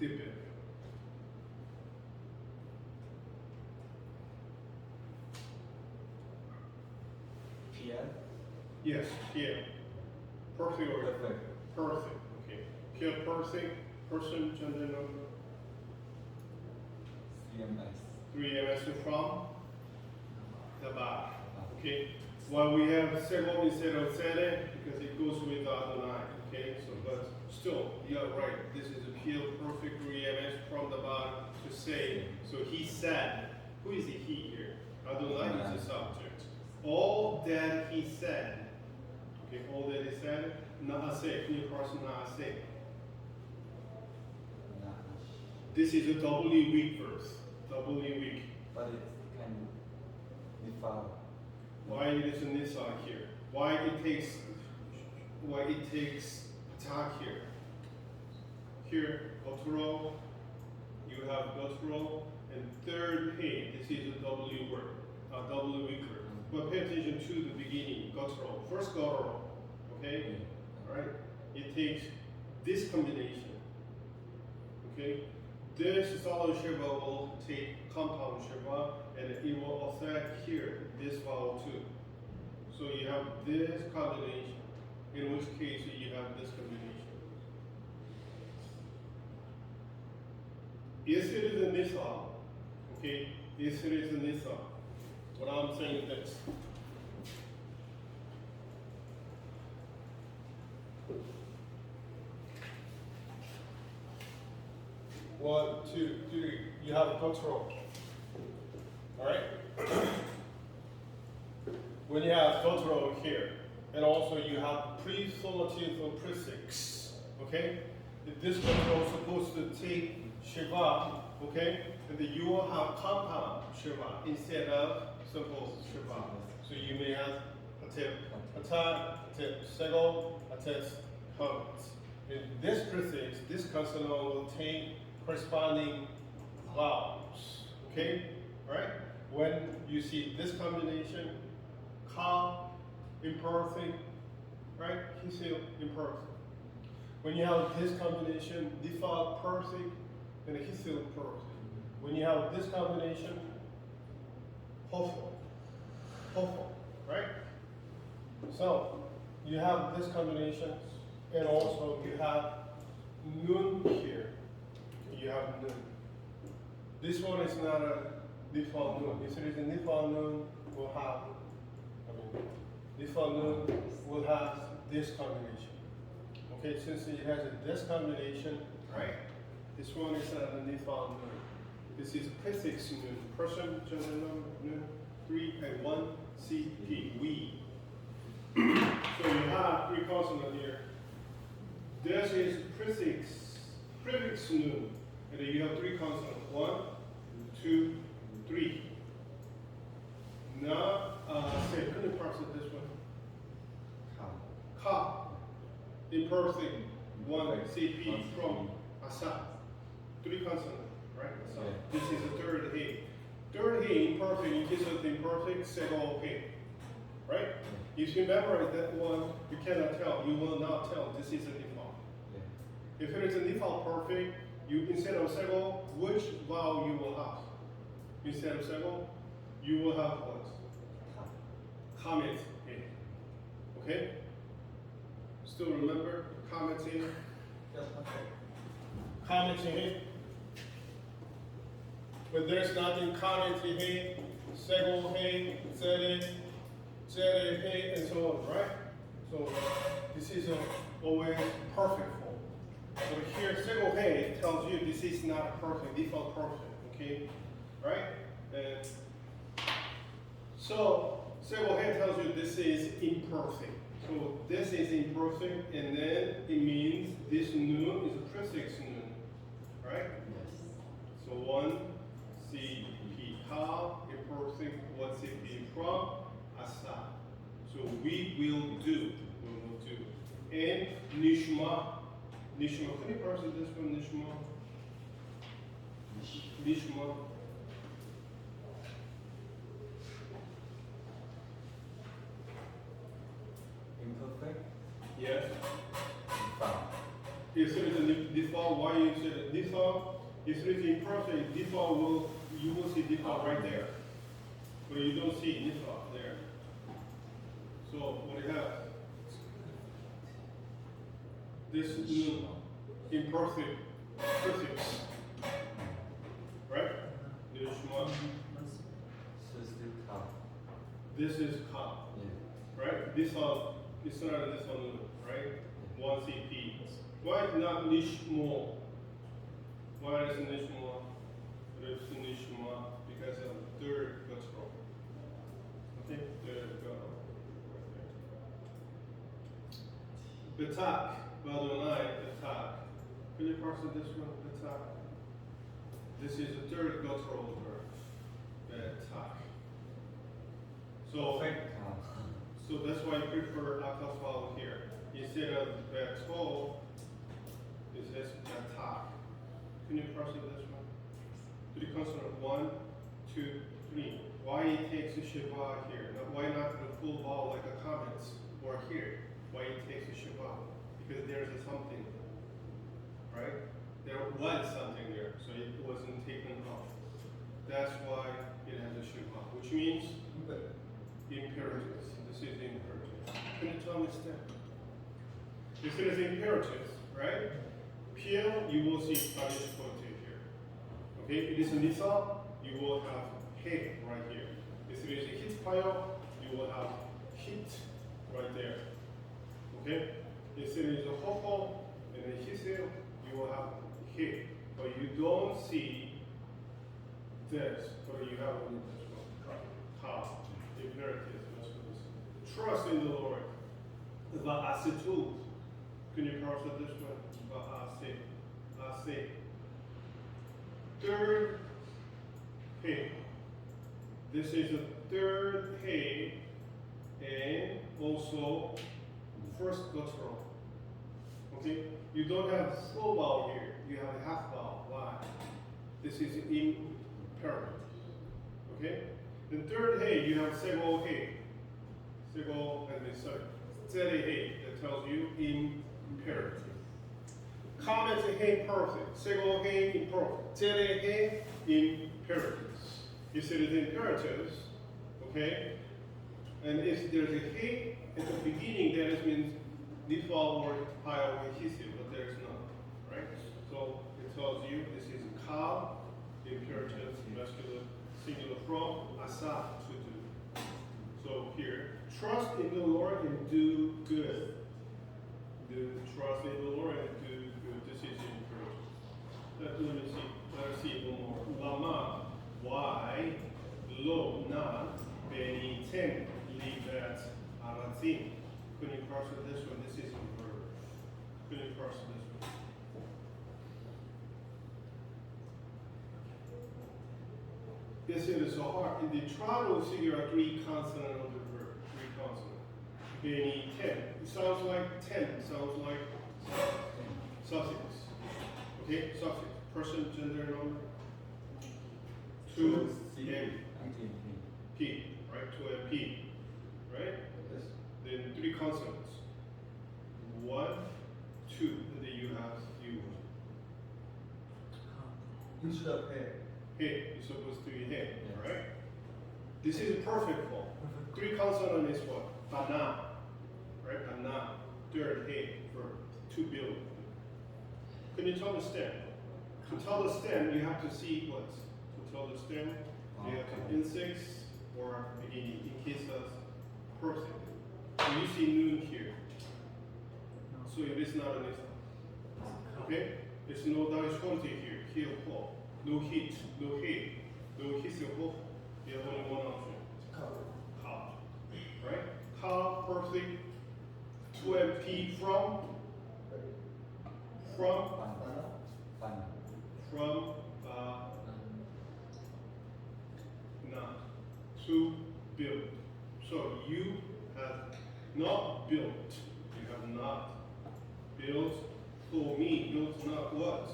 Dibbo. PR Yes, Pierre. Perfect or perfect perfect. Okay. Pierre perfect. Person, gender, number. CMS 3 MS from the back. Okay. Well, we have several instead of sede because it goes with the other line. Okay. So, but still, you are right. This is a pure perfect 3 MS from the back to say. So he said. Who is the he here? Adonai is the subject. All that he said. Okay. All that he said. Naaseh. Can you parse naaseh? This is a doubly weak verse. Doubly weak. but it can be found Why it is nisa here? Why it takes attack here? Here, guttural, you have guttural, and third pay, this is a doubly word, a doubly weak word. But pay attention to the beginning, guttural. First guttural, okay? right? It takes this combination. Okay? This solid Shiva will take compound Shiva and it will affect here, this vowel too. So you have this combination, in which case you have this combination. If it is a Nisa, okay, if it is a Nisa, what I'm saying is this. One, two, three. You have control. All right. When you have control here, and also you have pre-solative or prefix. Okay. If this control is supposed to take Shiva, okay, and then you will have compound Shiva instead of simple Shiva. So you may have a tip, attack, a tip, sego, a tip, comments. In this prefix, this consonant will take corresponding vowels. Okay? Right? When you see this combination, ka, imperfect, right? Hisil, imperfect. When you have this combination, default perfect, and hisil perfect. When you have this combination, hopeful, right? So you have this combination, and also you have nun here. You have nun. This one is not a default nun. If it is a default nun, we'll have, default nun will have this combination. Okay, since it has this combination, right? This one is not a default nun. This is prefix nun. Person, gender number, nun, 3 and 1, CP, we. So you have three consonants here. This is prefix nun. And then you have three consonants. 1, 2, 3. Now, say, could you parse it this one? Ka. Imperfect. 1, CP, from, asa. Three consonants, right? So this is the third he. Third he, imperfect, in case of the imperfect, sego he. Right? If you memorize that one, you cannot tell. You will not tell this is a default. If it is a default perfect, you instead of sego, which vowel you will have? Instead of sego, you will have what? Comment in. Okay? Still remember comment in? Comment in. But there's nothing comment in, sego he, zere, he, and so on, right? So this is always perfect form. But here, sego he tells you this is not a perfect, default perfect, okay? Right? And so, sego he tells you this is imperfect. So this is imperfect, and then it means this nun is a prefix nun, right? Yes. So 1, CP, ka, imperfect, 1 CP from, asa. So we will do. And nishma. Nishma, can you parse this one, nishma? Nishma. Imperfect. Yes. Default. If it is a default, why you say default? If it is imperfect, default you will see default right there. But you don't see default there. So what you have? This is imperfect prefix. Right? Nishma. So still ka. This is ka. Yeah. Right? This one, it's not this one, right? 1 CP. Why not nishmo? Why is nishmo? It is nishma because of third control. Okay, third go. Betak, Badonai, betak. Can you parse this one? Betak. This is the third control verb. Betak. So. Perfect ka. So that's why I prefer akas vowel here. Instead of beto, it says betak. Can you parse this one? Three consonant 1, 2, 3. Why it takes a shiva here? Why not the full vowel like a comments or here? Why why it takes a Shabbat. Because there's a something, right? There was something there, so it wasn't taken off. That's why it has a Shabbat, which means imperatives. This is imperative. Can you understand? This is imperative, right? Here you will see Spanish quoted here. Okay, it is Nisa, you will have he right here. If it is a hit pile, you will have hit right there. Okay? If it is a hopo and a hisil, you will have he. But you don't see this, but you have only this one. Ha, imperative. Trust in the Lord. Va'asitu. Can you parse it this way? Va'asi. Asi. Third he. This is a third he, and also first guttural. Okay? You don't have full vowel here. You have a half vowel. Why? This is imperative. Okay? The third he, you have sego he. Sego and the third. Zeri he, that tells you imperative. Comment he perfect. Sego he imperfect. Zeri he imperatives. If it is imperatives, okay, and if there's a he at the beginning, that means default or higher or hisil, but there's none, right? So it tells you this is ka, imperative, masculine, singular from, asa, to do. So here, trust in the Lord and do good. Trust in the Lord and do good. This is imperative. Let me see. Let's see one more. Lama. Why? Lo na beni ten livet aratzim. Can you parse it this one? This is a verb. Can you parse this one? This is so hard. In the tribal figure are three consonants of the verb. Three consonants. Beni ten. It sounds like ten. It sounds like suffix. Okay? Suffix. Person, gender, number. To M. P, right? To a P, right? Yes. Then three consonants. 1, 2, and then you have U. Instead of he. Hey, you're supposed to be hey, Yeah. right? This is perfect form. Three consonant is what? Bana, right? Bana. Third hey verb. To build. Can you tell the stem? To tell the stem, you have to see what? To tell the stem, you have to insects or beginning in case of person. So you see noon here. So it is not an example. Okay? There's no difficulty here. Here, Paul. No heat, no heat, no hissable. You have only one option. Ka. Right? Ka, perfect. To and P from. Not. To build. So you have not built. You have not built for me. Built not what?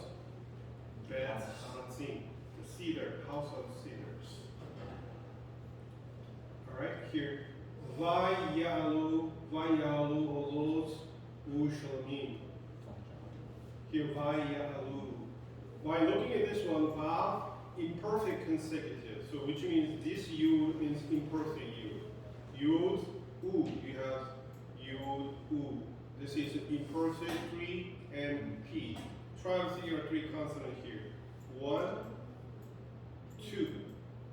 Bad Hanzim. The cedar, house of cedars. Alright, here. Vayalu olot ushalmim. Here, vayalu. While looking at this one, vav, imperfect consecutive. So which means this yud means imperfect yud. Yud, u. You have yud, u. This is imperfect 3 and p. Try to see your three consonants here. 1, 2.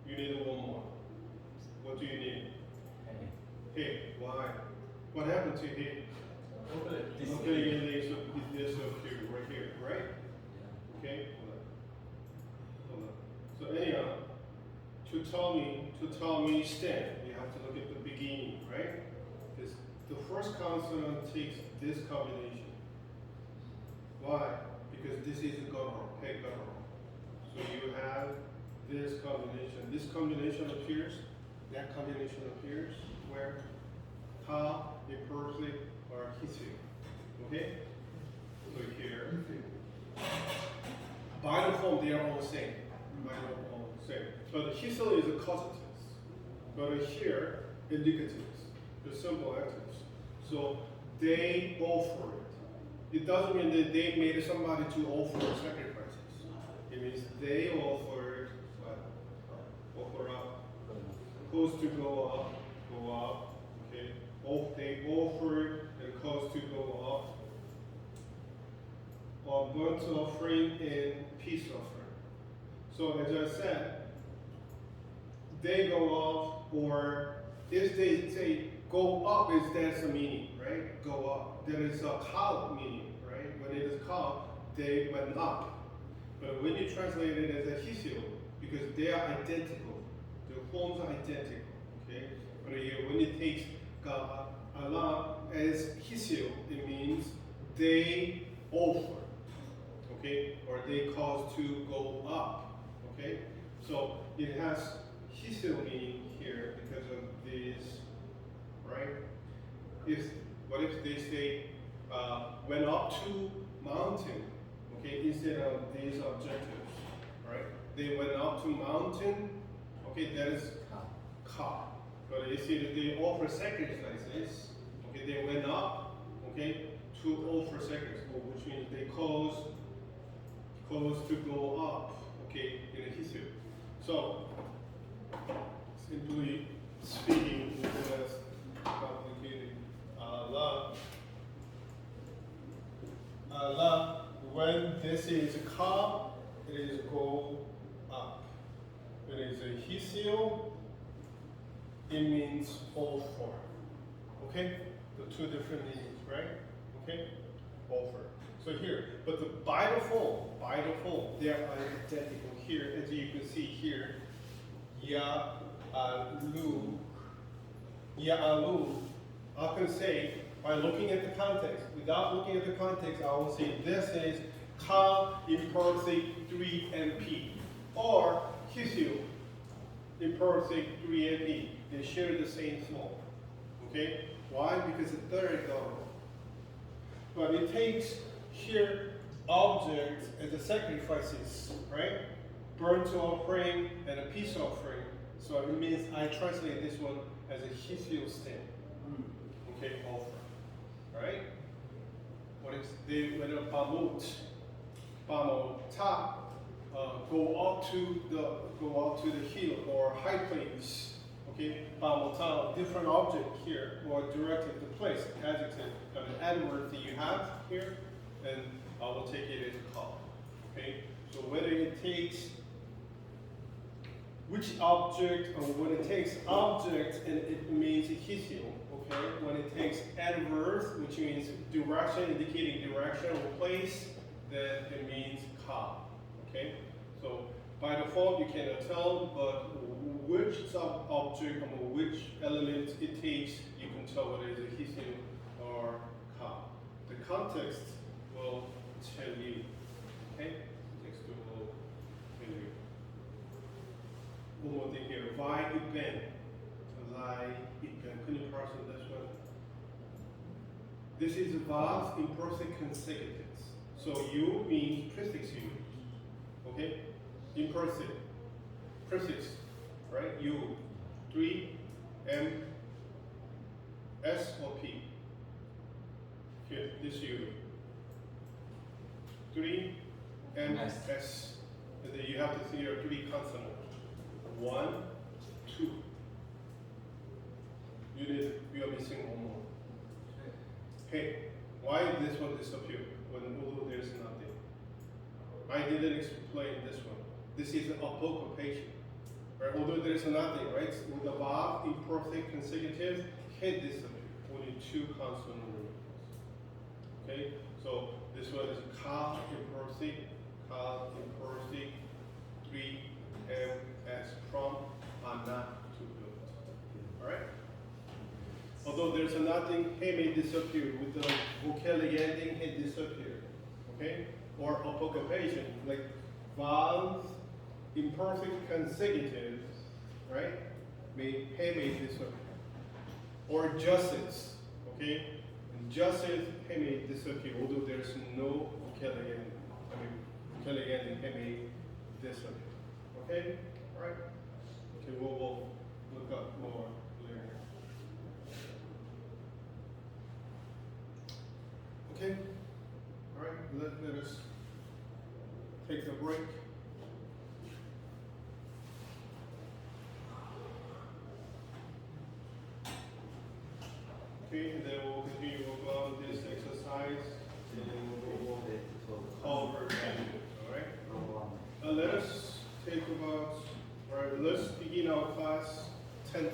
You need one more. What do you need? Hey. Why? What happened to hey? Okay, and there's this up here, right here, right? Okay, hold on. So anyhow, to tell me stand, you have to look at the beginning, right? This, the first consonant takes this combination. Why? Because this is a guttural, hey guttural. So you have this combination. This combination appears, that combination appears where ka, imperfect, or hisu. Okay? So here, by the form, they are all the same. By the form, all the same. But the hisu is a causative. But here, indicatives. The simple actives. So they offered. It doesn't mean that they made somebody to offer sacrifices. It means they offered what? Offer up. Cause to go up, okay? They offered and cause to go up. Or burnt offering and peace offering. So as I said, they go up, or if they say go up, is that's a meaning, right? Go up. There is a cow meaning, right? When it is cow, they went up. But when you translate it as a hisio, because they are identical, the forms are identical, okay? But when it takes Allah as hisio, it means they offer, okay? Or they cause to go up, okay? So it has hisio meaning here because of this, right? What if they say went up to mountain, okay, instead of these objectives, right? They went up to mountain, okay, that is ka. But you see that they offer sacrifices, okay, they went up, okay, to offer sacrifices, which means they cause to go up, okay, in a history. So, simply speaking, it is complicated. Allah, when this is ka, it is go up. When it is a hisio, it means offer. Okay? The two different meanings, right? Okay? Offer. So here, but by default, they are identical here, as you can see here. Ya'alu. I can say, by looking at the context, without looking at the context, I will say this is ka imperfect 3 and p, or hisio imperfect 3 and p. They share the same form. Okay? Why? Because the third double. But it takes here objects as a sacrifices, right? Burnt offering and a peace offering. So it means I translate this one as a hisio stem. Okay, offering. Right? What if they went up bamut, bamota, go up to the hill or high place. Okay, bamota, different object here, or directed to place, adjective, an adverb that you have here, and I will take it as a call. Okay, so whether it takes which object, or when it takes object and it means hisio, okay? When it takes adverb, which means direction, indicating direction or place, then it means ka, okay? So by default, you cannot tell, but which sub-object or which element it takes, you can tell whether it's a hisio or ka. The context will tell you, okay? Next will tell you. One more thing here, vai iben. Can you parse this one? This is verbs in perfect consecutives. So you means prefix you. Okay? In perfect. Prefix. Right? You. 3 M S or P. Here, this you. 3 M S. And then you have to see your 3 consonants. 1, 2. We are missing one more. Hey, why did this one disappear when although there's nothing? I didn't explain this one. This is an apocryphation. Right? Although there's nothing, right? With the verb imperfect consecutive, head disappear. Only 2 consonant roots. Okay? So this one is ka imperfect, 3 M S from are not to build. Alright? Although there's a nothing, he may disappear. With the vocalic ending, he disappear. Okay? Or apocryphation, like verbs, imperfect consecutive, right? He may disappear. Or justice, okay? Justice, he may disappear, although there's no vocalic ending. Vocalic ending, he may disappear. Okay? Alright? Okay, we'll look up more later. Okay. All right. Let us take a break. Okay, and then we'll continue on this exercise, and then we'll cover it. All right. Let us take about. All right. Let's begin our class 10:30.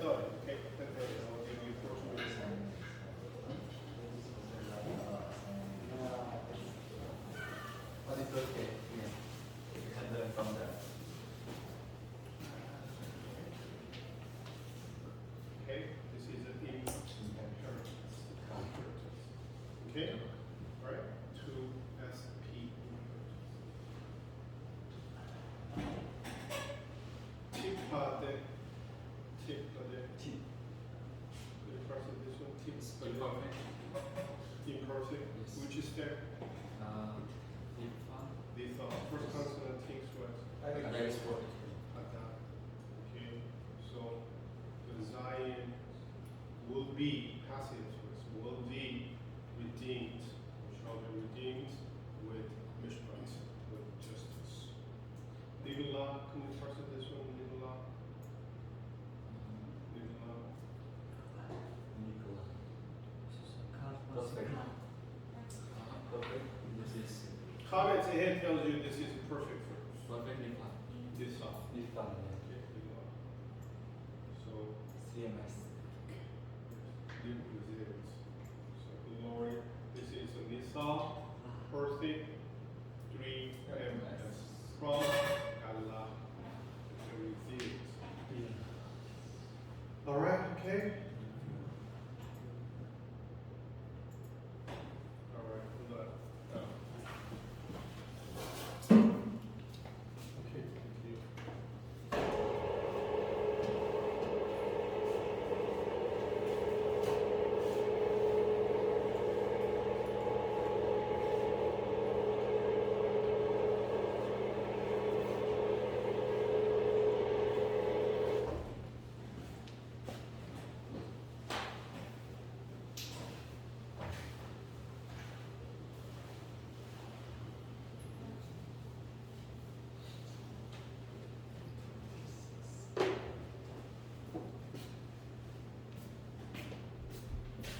Okay, 10:30. I'll give you 4 minutes. But it's okay. Yeah. You can learn from that. Okay, this is a theme. Okay, all right. 2SP. tipade. The first of this one, tipade. Imperfect. Yes. Which is there? The first consonant takes what? Okay, so the Zion will be, passive voice, will be redeemed, shall be redeemed with mishpat, with justice. Nibula, can you first of this one? Nibula. Perfect. Perfect. This is Comments ahead tells you this is a perfect verse. perfectly fine. This off. This fine. Okay, Nibula. So, CMS. live resilience. So, glory, this is a Nisa, perfect, 3 MS. From Allah, the resilience. All right, okay? All right, hold on. Okay, thank you.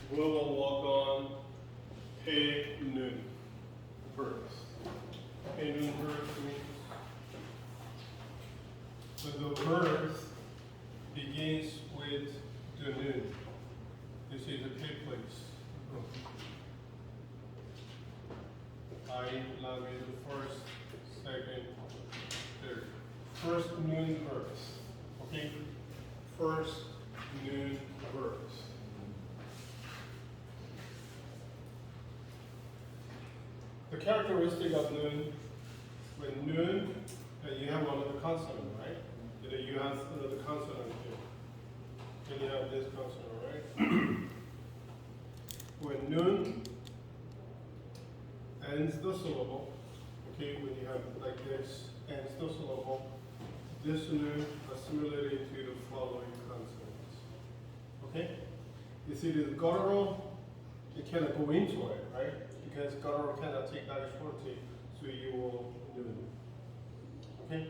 We will walk on Pei Nun verse. Pei Nun verse means so the verse begins with the nun. This is a Pei place. I love it, the first, second, third. First nun verse. Okay? First nun verse. The characteristic of nun, when nun, you have another consonant, right? Then you have another consonant here. Then you have this consonant, right? When nun ends the syllable, okay, when you have like this, ends the syllable, this nun assimilated to the following consonants. Okay? You see this guttural, it cannot go into it, right? Because guttural cannot take that shorty, so you will nun. Okay?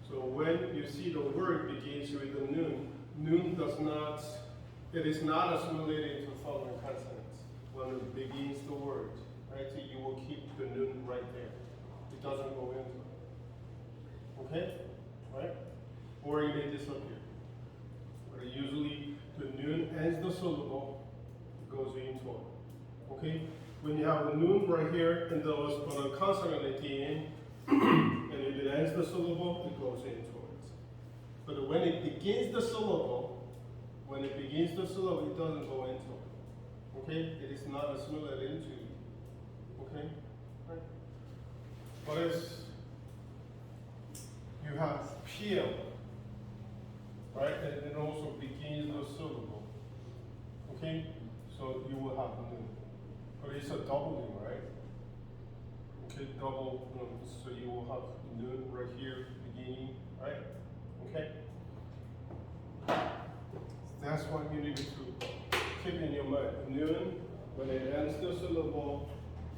So when you see the word begins with the nun, nun does not, it is not assimilated to the following consonants when it begins the word, right? So you will keep the nun right there. It doesn't go into it. Okay? Right? Or it may disappear. But usually the nun ends the syllable, goes into it. Okay? When you have a nun right here and there was a consonant at the end, and if it ends the syllable, it goes into it. But when it begins the syllable, it doesn't go into it. Okay? It is not assimilated into it. Okay? Right? But as you have PL, right? And it also begins the syllable. Okay? So you will have nun. But it's a doubling, right? Okay, double nun. So you will have nun right here, beginning, right? Okay? That's what you need to keep in your mind. Nun, when it ends the syllable,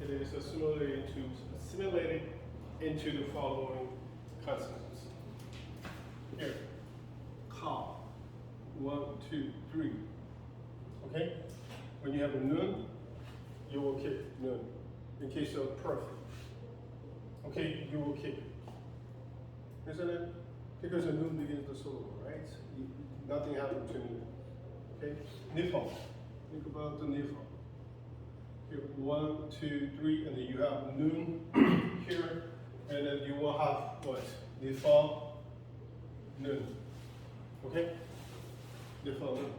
it is assimilated into the following consonants. Here, ka, 1, 2, 3. Okay? When you have a nun, you will kick nun. In case of perfect. Okay, you will kick it. Isn't it? Because the nun begins the syllable, right? Nothing happened to nun. Okay? Nifal. Think about the nifal. Here, 1, 2, 3, and then you have nun here, and then you will have what? Nifal, nun. Okay? Nifal, nun.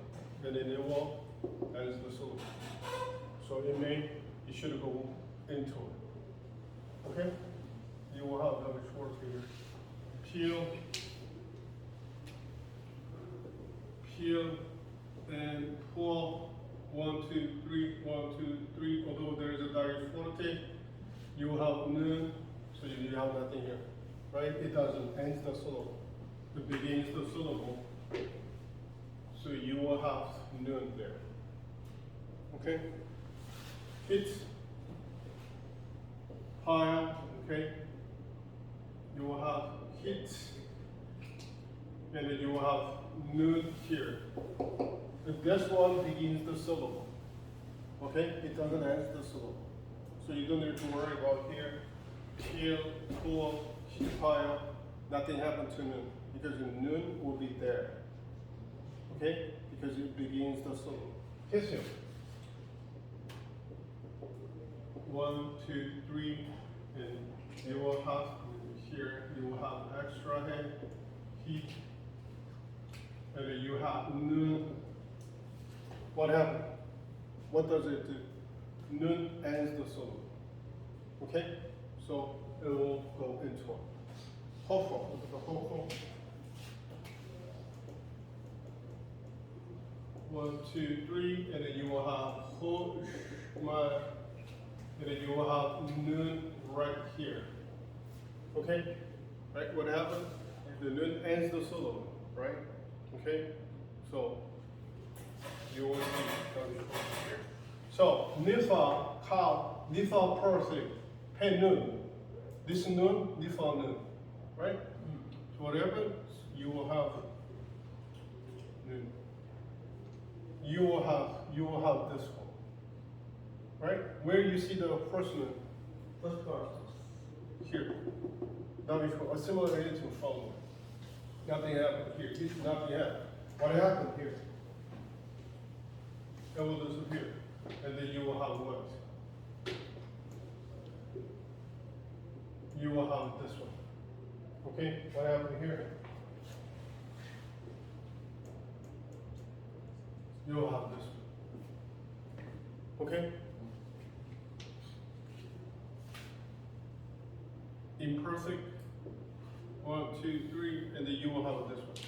And then it will ends the syllable. So it should go into it. Okay? You will have double short here. Peel, and pull. 1, 2, 3, 1, 2, 3. Although there is a direct forte, you will have nun, so you have nothing here. Right? It doesn't end the syllable. It begins the syllable. So you will have nun there. Okay? Hit, pile, okay? You will have hit, and then you will have nun here. This one begins the syllable. Okay? It doesn't end the syllable. So you don't need to worry about here, peel, pull, pile. Nothing happened to nun, because the nun will be there. Okay? Because it begins the syllable. Kiss him. 1, 2, 3, and you will have here, you will have extra head, heat, and then you have nun. What happened? What does it do? Nun ends the syllable. Okay? So it will go into it. Hofo, look at the hofo. 1, 2, 3, and then you will have ho, ma, and then you will have nun right here. Okay? Right? What happened? The nun ends the syllable, right? Okay? So you will see here. So nifa, ka, nifa perfect, pen nun. This nun, nifa nun. Right? So what happens? You will have nun. You will have this one. Right? Where you see the first nun? First part. Here. Now we assimilated to following. Nothing happened here. Nothing happened. What happened here? It will disappear. And then you will have what? You will have this one. Okay? What happened here? You will have this one. Okay? Imperfect. 1, 2, 3, and then you will have this one.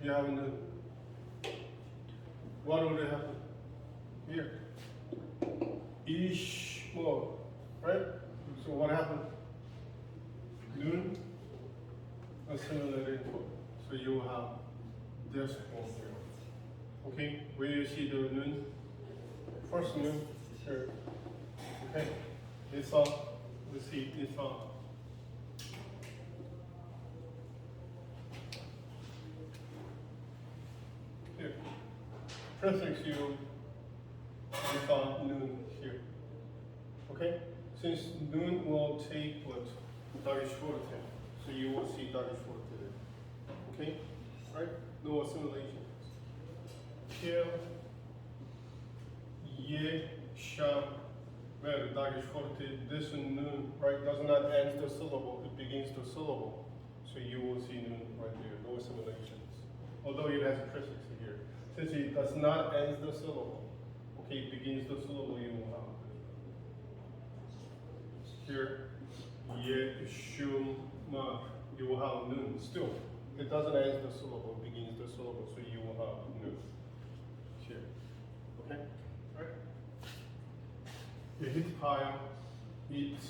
You have the. What would happen here? Ish more, right? So what happened? Nun assimilated. So you will have this one here. Okay, where you see the nun? First nun here. Okay, it's all. Let's see, it's all. Here. Prefix you found nun here. Okay? Since nun will take what? Dagesh forte. So you will see Dagesh forte there. Okay? Right? No assimilation. Kill, ye, sham, where Dagesh forte, this nun, right, does not end the syllable, it begins the syllable. So you will see nun right there, no assimilations. Although it has a prefix here. Since it does not end the syllable, okay, it begins the syllable, you will have here, ye, shum, ma, you will have nun. Still, it doesn't end the syllable, it begins the syllable, so you will have nun here. Okay? All right? You hit pile, eat,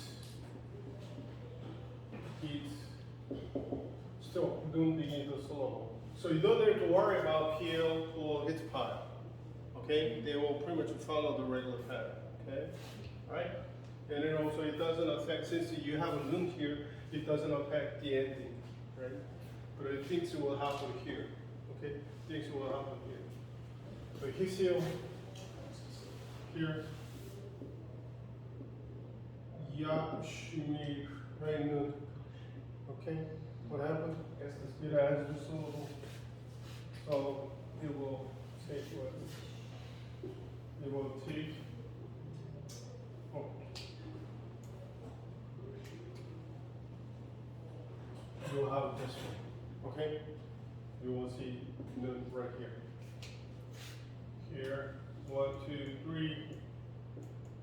still, nun begins the syllable. So you don't need to worry about peel or hit pile. Okay? okay, they will pretty much follow the regular pattern, okay? Right? And then also it doesn't affect, since you have a noon here, it doesn't affect the ending, right? But things will happen here, okay? Things will happen here. So hixio here, yashimi, right noon, okay? What happened? It adds the syllable, so it will take what? It will take, oh. You will have this one, okay? You will see noon right here. Here, 1, 2, 3,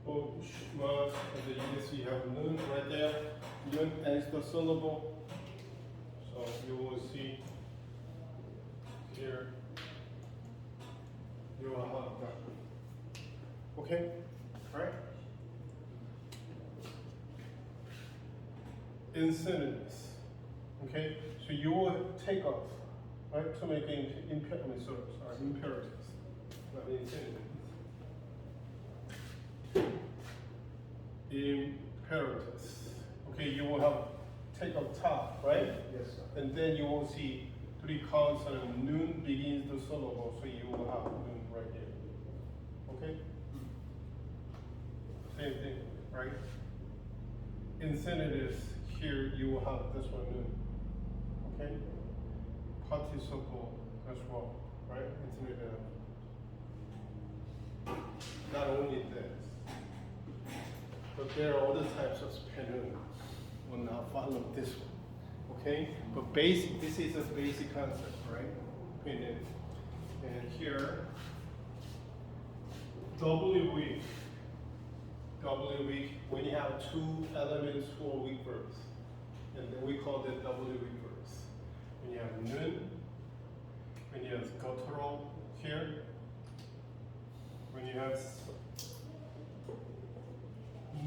oh, shma, and then you can see you have noon right there. Noon ends the syllable. So you will see here, you will have that. Okay? Alright? Incentives. Okay? So you will take off, right? To make imperatives, not incentives. Imperatives. Okay, you will have take off top, right? Yes, sir. And then you will see 3 consonant. Noon begins the syllable, so you will have noon right here. Okay? Same thing, right? Incentives, here you will have this one noon. Okay? Participle as well, right? Infinitive. Not only this, but there are other types of penun. Will not follow this one, okay? But basic, this is a basic concept, right? Penun. And here, W weak. W weak, when you have 2 elements for weak verbs, and then we call it W weak verbs. When you have noon, when you have guttural here, when you have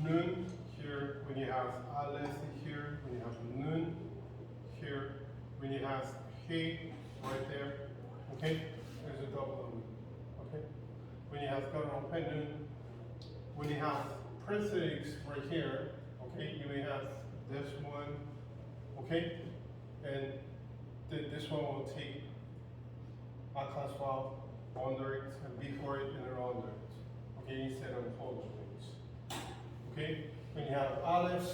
noon here, when you have aleph here, when you have noon here, when you have he right there, okay? There's a double noon, okay? When you have guttural penun, when you have prefix right here, okay, you may have this one, okay? And this one will take Akash vowel under it, and before it, and around it, okay, instead of following it. Okay? When you have alephs,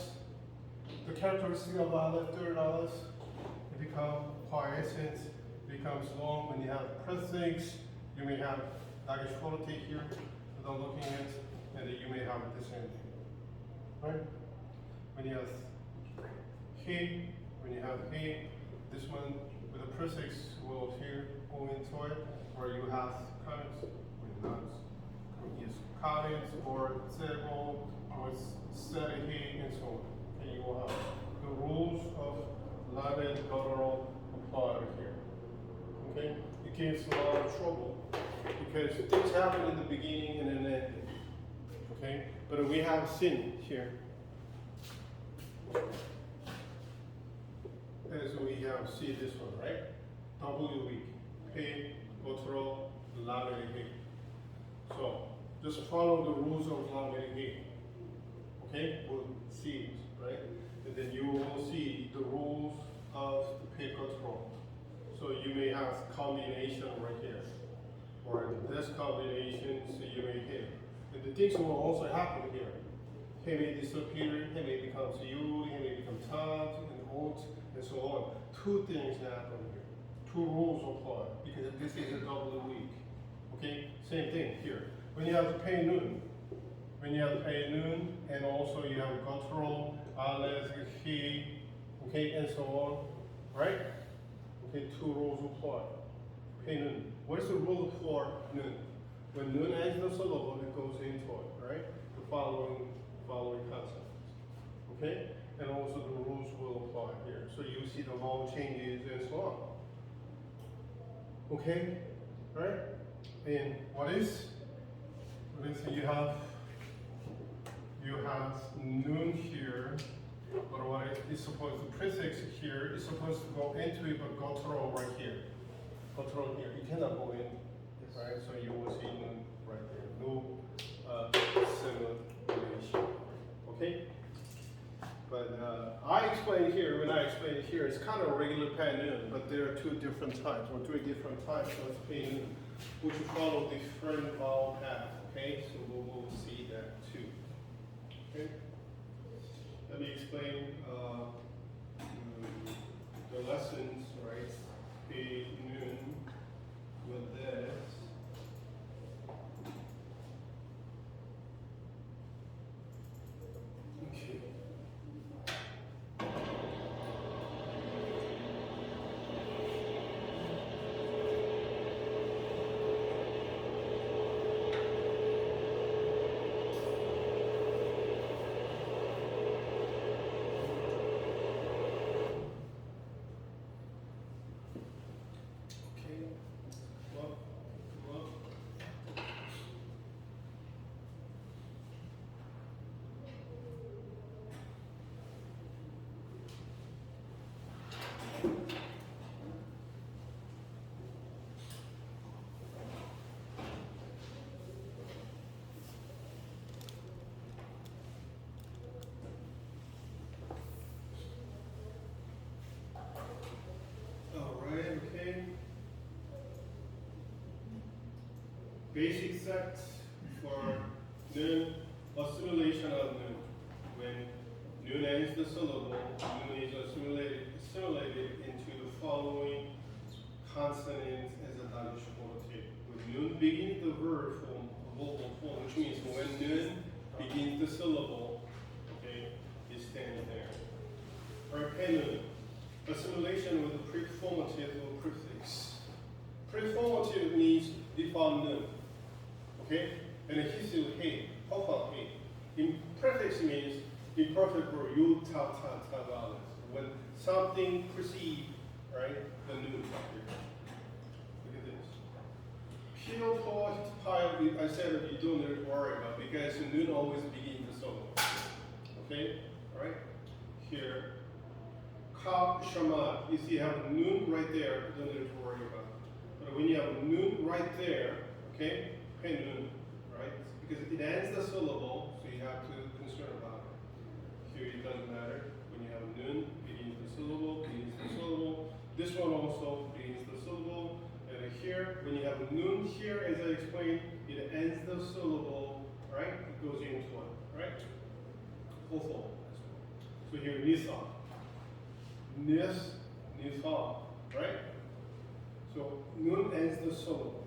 the characteristic of aleph, third aleph, it becomes quiescent, becomes long. When you have prefix, you may have like a short take here, without looking at it, and then you may have this ending. Right? When you have he, when you have he, this one with a prefix will here go into it, or you have comments, with not, yes, comments or several, with he, and so on. And you will have the rules of Latin guttural applied here. Okay? It gives a lot of trouble because things happen in the beginning and an ending. Okay? But we have sin here. As we have see this one, right? W weak, P, guttural, Latin he. So just follow the rules of Latin he. Okay, we'll see it, right? And then you will see the rules of the P guttural. So you may have combination right here, or this combination, so you may hit. And the things will also happen here. He may disappear, he may become you, he may become tant and ot, and so on. 2 things happen here. 2 rules apply, because this is a double week. Okay, same thing here. When you have to pay noon, when you have to pay noon, and also you have guttural, aleph, he, okay, and so on, right? Okay, 2 rules apply. Pay noon. What is the rule for noon? When noon ends the syllable, it goes into it, right? The following concepts. Okay? And also the rules will apply here. So you see the vowel changes and so on. Okay? Right? And what is? Let's say you have noon here, but what is supposed to prefix here is supposed to go into it, but guttural right here. Guttural here. You cannot go in. Right? So you will see noon right there. No simulation. Okay? But I explain here, when I explain here, it's kind of a regular pattern, but there are two different types, or three different types of pattern, which follow different vowel path. Okay? So we'll see that too. Okay? Let me explain the lessons, right? Page noon with this. Okay. Okay. Well. All right, okay. Basic sets for noon, assimilation of noon. When noon ends the syllable, noon is assimilated into the following consonants as a Danish qualitative. When noon begins the verb form, vocal form, which means when noon begins the syllable, okay, it stands there. Or penun, assimilation with a preformative or prefix. Preformative means before noon. Okay? And he said, hey, papa, hey. In prefix means imperfect verb, you ta ta ta vowels. When something precedes, right, the noon. Look at this. Peel, pause, pile, I said you don't need to worry about because the noon always begins the solo. Okay? Alright? Here. Ka, shama, you see you have noon right there, you don't need to worry about. But when you have noon right there, okay? Penun, right? Because it ends the syllable, so you have to concern about it. Here it doesn't matter. When you have noon, begins the syllable, begins the syllable. This one also begins the syllable. And here, when you have noon here, as I explained, it ends the syllable, right? It goes into it, right? Hopeful. So here, nisa. Nis, nisa, right? So noon ends the syllable.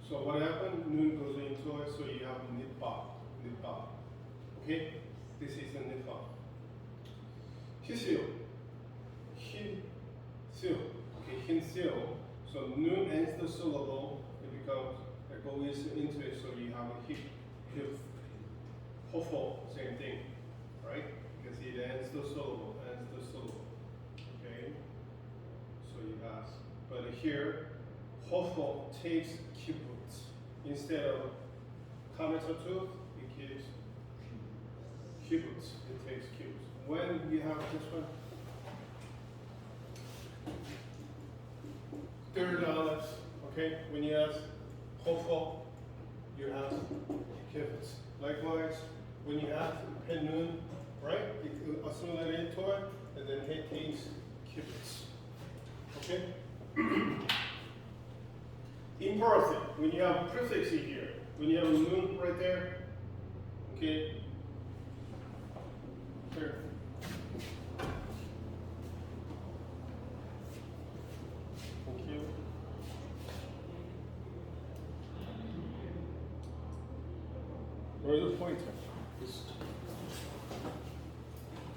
So what happened? Noon goes into it, so you have nipa, nipa. Okay? This is a nipa. Hisio. Hin-sil. Okay, hin-sil. So noon ends the syllable, it becomes, it goes into it, so you have a hip, hopeful, same thing. Right? Because it ends the syllable, Okay? So you have, but here, hopeful takes kibbutz. Instead of kametatu, it gives kibbutz. It takes kibbutz. When you have this one, $30, okay? When you have hopeful, you have kibbutz. Likewise, when you have penun, right? You assimilate into it, and then it takes kibbutz. Okay? Imperative, when you have prefix in here, when you have a noon right there, okay? Here. Thank you. Where's the pointer?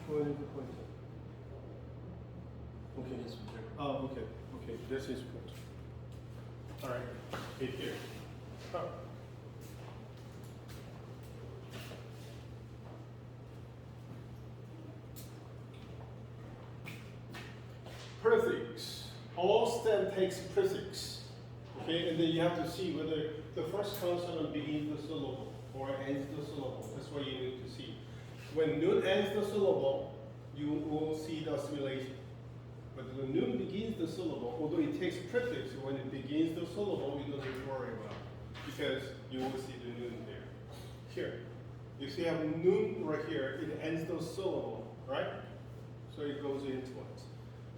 Where is the pointer? Okay. Oh, okay. Okay, this is pointer. All right, hit here. Oh. Prefix. All stem takes prefix. Okay, and then you have to see whether the first consonant begins the syllable or ends the syllable. That's what you need to see. When noon ends the syllable, you will see the assimilation. But when noon begins the syllable, although it takes prefix, when it begins the syllable, you don't need to worry about it. because you will see the noon there. Here, you see I have noon right here, it ends the syllable, right? So it goes into it.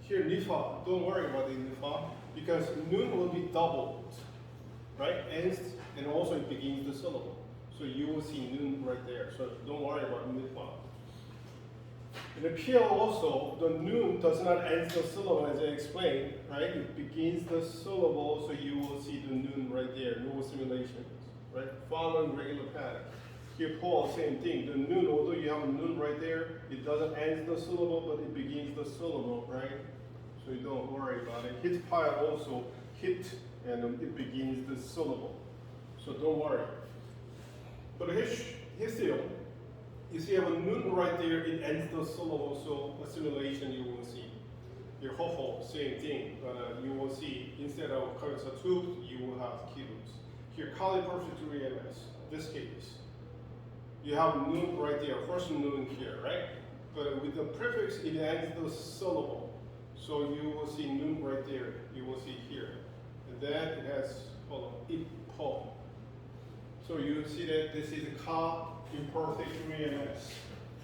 Here, nifa, don't worry about the nifa, because noon will be doubled, right? Ends, and also it begins the syllable. So you will see noon right there, so don't worry about nifa. In the PL also, the noon does not end the syllable as I explained, right? It begins the syllable, so you will see the noon right there, no simulations, right? Following regular pattern. Here, Paul, same thing. The noon, although you have a noon right there, it doesn't end the syllable, but it begins the syllable, right? So you don't worry about it. Hit pile also, hit, and it begins the syllable. So don't worry. But still, you see, I have a noon right there, it ends the syllable, so assimilation you will see. Your ho, same thing, but you will see, instead of karisatut, you will have kilos. Here, kali perfect ms, this case. You have noon right there, first noon here, right? But with the prefix, it ends the syllable. So you will see noon right there, you will see here. And then it has, it, po. So you see that this is ka, imperfect ms,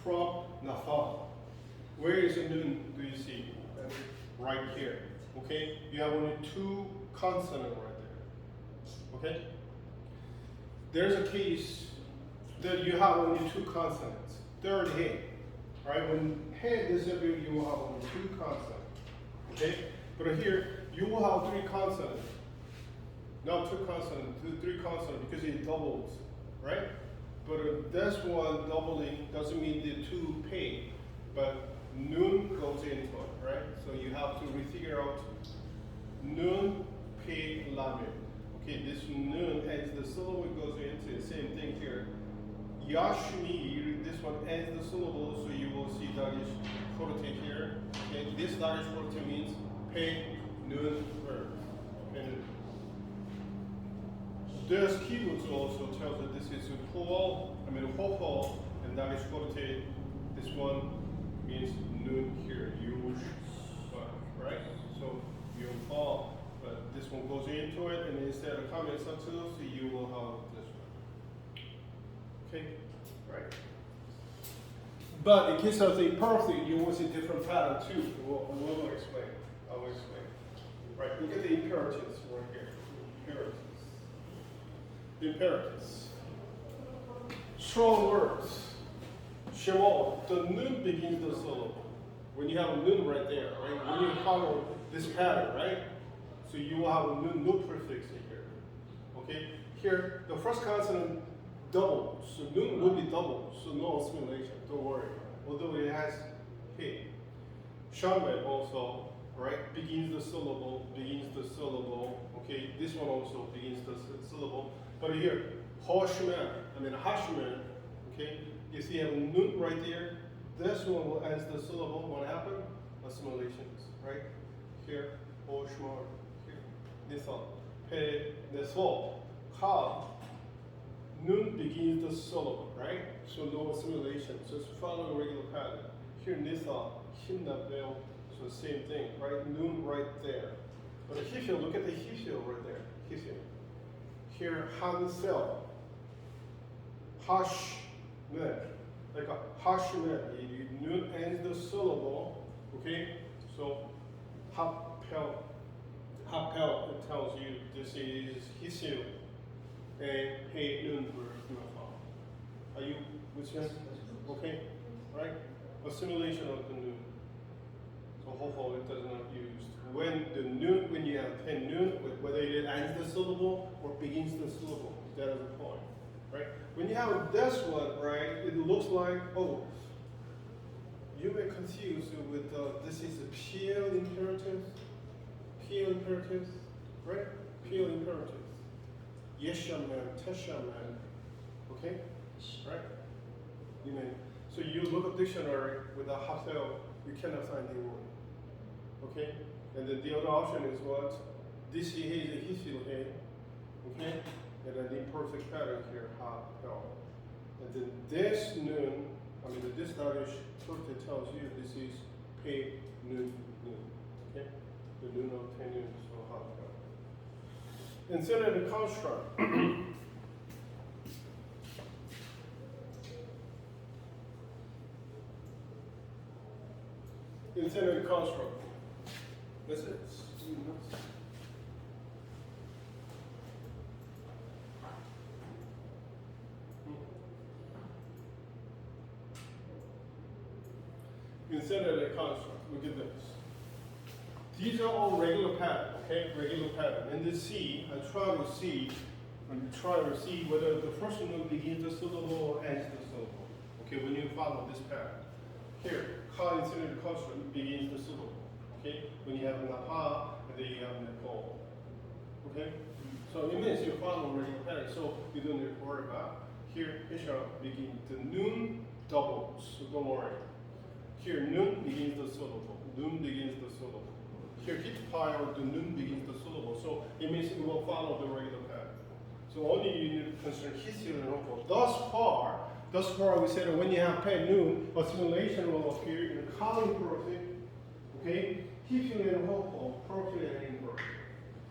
from, nafa. Where is the noon, do you see? Right here, okay? You have only two consonants right there, okay? There's a case that you have only two consonants. Third he, right? When he disappears, you will have only two consonants, okay? But here, you will have three consonants. Not two consonants, three consonants because it doubles, right? But this one doubling doesn't mean the two pay, but noon goes into it, right? So you have to refigure out noon, pay, lamed. Okay, this noon ends the syllable, it goes into the same thing here. Yashmi, this one ends the syllable, so you will see dagish forte here. Okay, this dagish forte means pay, noon, verb. Okay. This kibbutz also tells that this is ho, and dagish forte. This one means noon here, yush, right? So you fall, but this one goes into it, and instead of coming satu, so you will have this one. Okay, right. But in case of the imperfect, you will see different pattern too. We'll explain. I will explain. Right, look at the imperatives right here. Imperatives. Imperatives. Strong words. Shemol, the noon begins the syllable. When you have a noon right there, right? When you follow this pattern, right? So you will have a noon, no prefix in here. Okay? Here, the first consonant double. So noon will be double. So no assimilation. Don't worry. Although it has hey. Shaman also, right? Begins the syllable, Okay? This one also begins the syllable. But here, Hashman, Hashman, okay? You see I have a noon right there. This one will end the syllable. What happened? Assimilations, right? Here, Hashman, here. This one. Pe, Nesol, Ka. Noon begins the syllable, right? So no assimilation. So it's following regular pattern. Here, Nisa, Himnabel, so same thing, right? Noon right there. But Hifil, look at the Hifil right there. Hifil. Here, Hansel, Hashman, like a Hashman. Noon ends the syllable, okay? So, Hapel, it tells you this is Hifil. And hey, noon for Are you with me? Okay, right? Assimilation of the noon. So hopefully it does not used. When the noon, when you have pen noon, whether it ends the syllable or begins the syllable, that is the point, right? When you have this one, right, it looks like, oh, you may confuse with this is a PL imperative, right? PL imperative. Yeshaman, Teshaman, okay? Right? You may. So you look at dictionary with a hafel, you cannot find the word. Okay? And then the other option is what? This he is a hifil he, okay? And then the imperfect pattern here, hafel. And then this noon, this dagish turtle tells you this is pay noon. Okay? The noon of 10 noon, so hafel. Instead of the construct, infinitive construct. That's it. Infinitive construct. Look at this. These are all regular pattern, okay? Regular pattern. And the C, I'm trying to see whether the first one begins the syllable or ends the syllable. Okay, when you follow this pattern. Here, ka infinitive construct begins the syllable. Okay? When you have an aha, and then you have an ko. Okay? So it means you follow regular pattern, so you don't need to worry about. Here, Isha begins the noon doubles, so don't worry. Here, noon begins the syllable. Noon begins the syllable. Here, hit pile, the noon begins the syllable. So it means it will follow the regular pattern. So only you need to consider hisio and hoko. Thus far we said that when you have pen noon, assimilation will appear in a column perfect. Okay? Hisio and hoko, perfect and imperfect.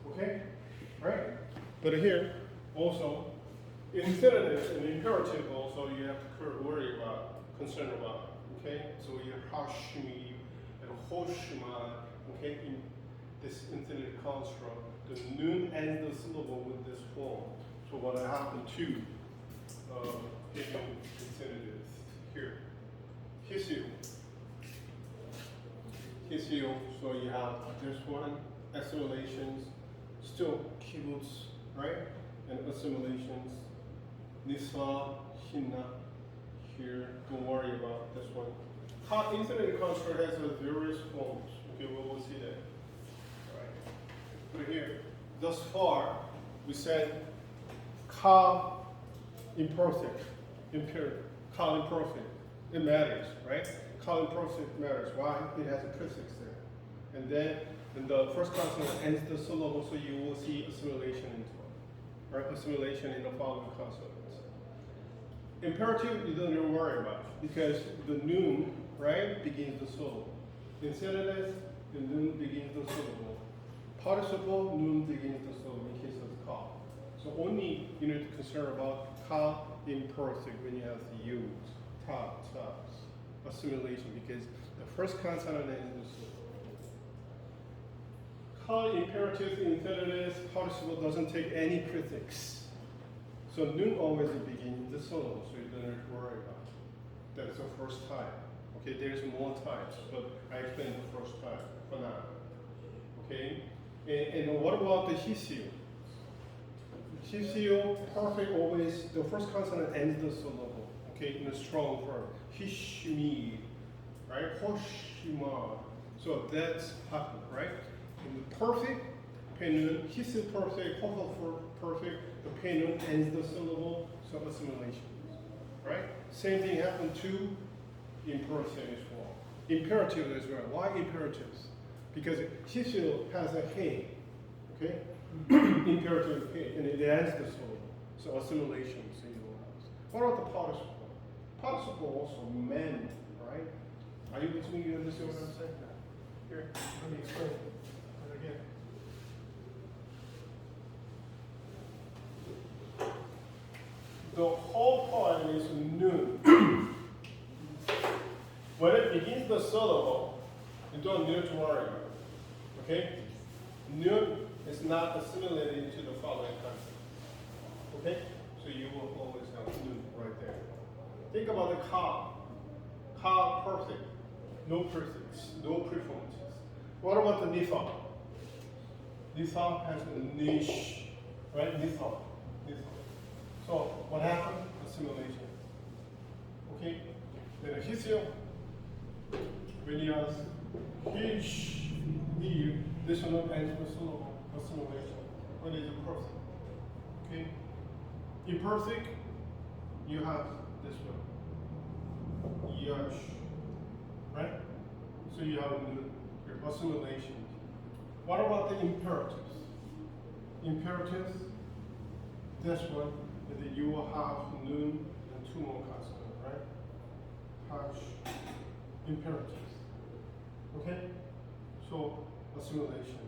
Okay? Right? But here, also, infinitive and imperative also you have to worry about, concern about. Okay? So you have hashimi and hoshima. Okay, in this infinitive construct, the noon ends the syllable with this form. So what happened to given infinitives here? Hisio. Hisio, so you have this one, assimilations, still kibbutz, right? And assimilations. Nisa, hina, here, don't worry about this one. Infinitive construct has various forms. Okay, we'll see that. All right. Put it here. Thus far, we said ka imperfect, imperative. Ka imperfect. It matters, right? Ka imperfect matters. Why? It has a prefix there. And then in the first consonant ends the syllable, so you will see assimilation into it. Right? Assimilation in the following consonants. Imperative, you don't need to worry about because the noon, right, begins the syllable. Infinitive, the noon begins the syllable. Participle, noon begins the syllable in case of ka. So only you need to concern about ka imperfect when you have the use, ta, assimilation, because the first consonant ends the syllable. Ka imperative, infinitive, participle doesn't take any prefix. So noon always begins the syllable, so you don't have to worry about it. That's the first type. Okay, there's more types, but I explained the first type for now. Okay, and what about the hisio? Hisio, perfect always, the first consonant ends the syllable. Okay, in a strong verb. Hishimi, right? Hoshima. So that's happened, right? In the perfect, penun, hisio perfect, hoho perfect, the penun ends the syllable, so assimilation. Right? Same thing happened to imperative as well. Imperative as well. Why imperatives? Because hisio has a he, okay? Imperative he, and it ends the syllable. So assimilation, so you will have. What about the participle? Participle also mend, right? Are you with me? You understand what I'm saying? Here, let me explain it again. The whole point is noon. When it begins the syllable, you don't need to worry. Okay? Noon is not assimilated into the following concept. Okay? So you will always have noon right there. Think about the ka. Ka perfect. No prefix. No prefixes. What about the nitha? Nitha has a niche. Right? Nitha. So what happened? Assimilation. Okay? Then a hisio. When you ask hish, this one ends with syllable, assimilation. What is imperfect? Okay? Imperfect, you have this one. Yash. Right? So you have your assimilation. What about the imperatives? Imperatives, this one, and then you will have noon and two more consonants, right? Hash, imperatives. Okay? So, assimilation.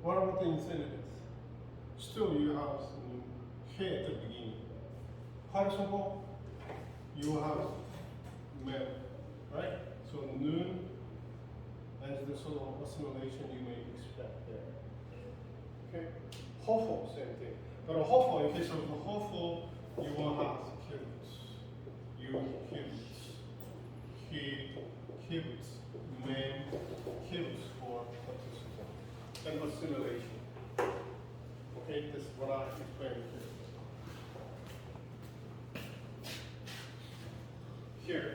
What about the infinitives? Still, you have he at the beginning. Participle, you will have mem, right? So, noon as the sort of assimilation you may expect there. Okay? Hopeful, same thing. But a hopeful, in case of the hopeful, you will have kibbutz. You kibbutz. He kibbutz. Mem kibbutz for participle. And assimilation. Okay, this is what I explained here. Here,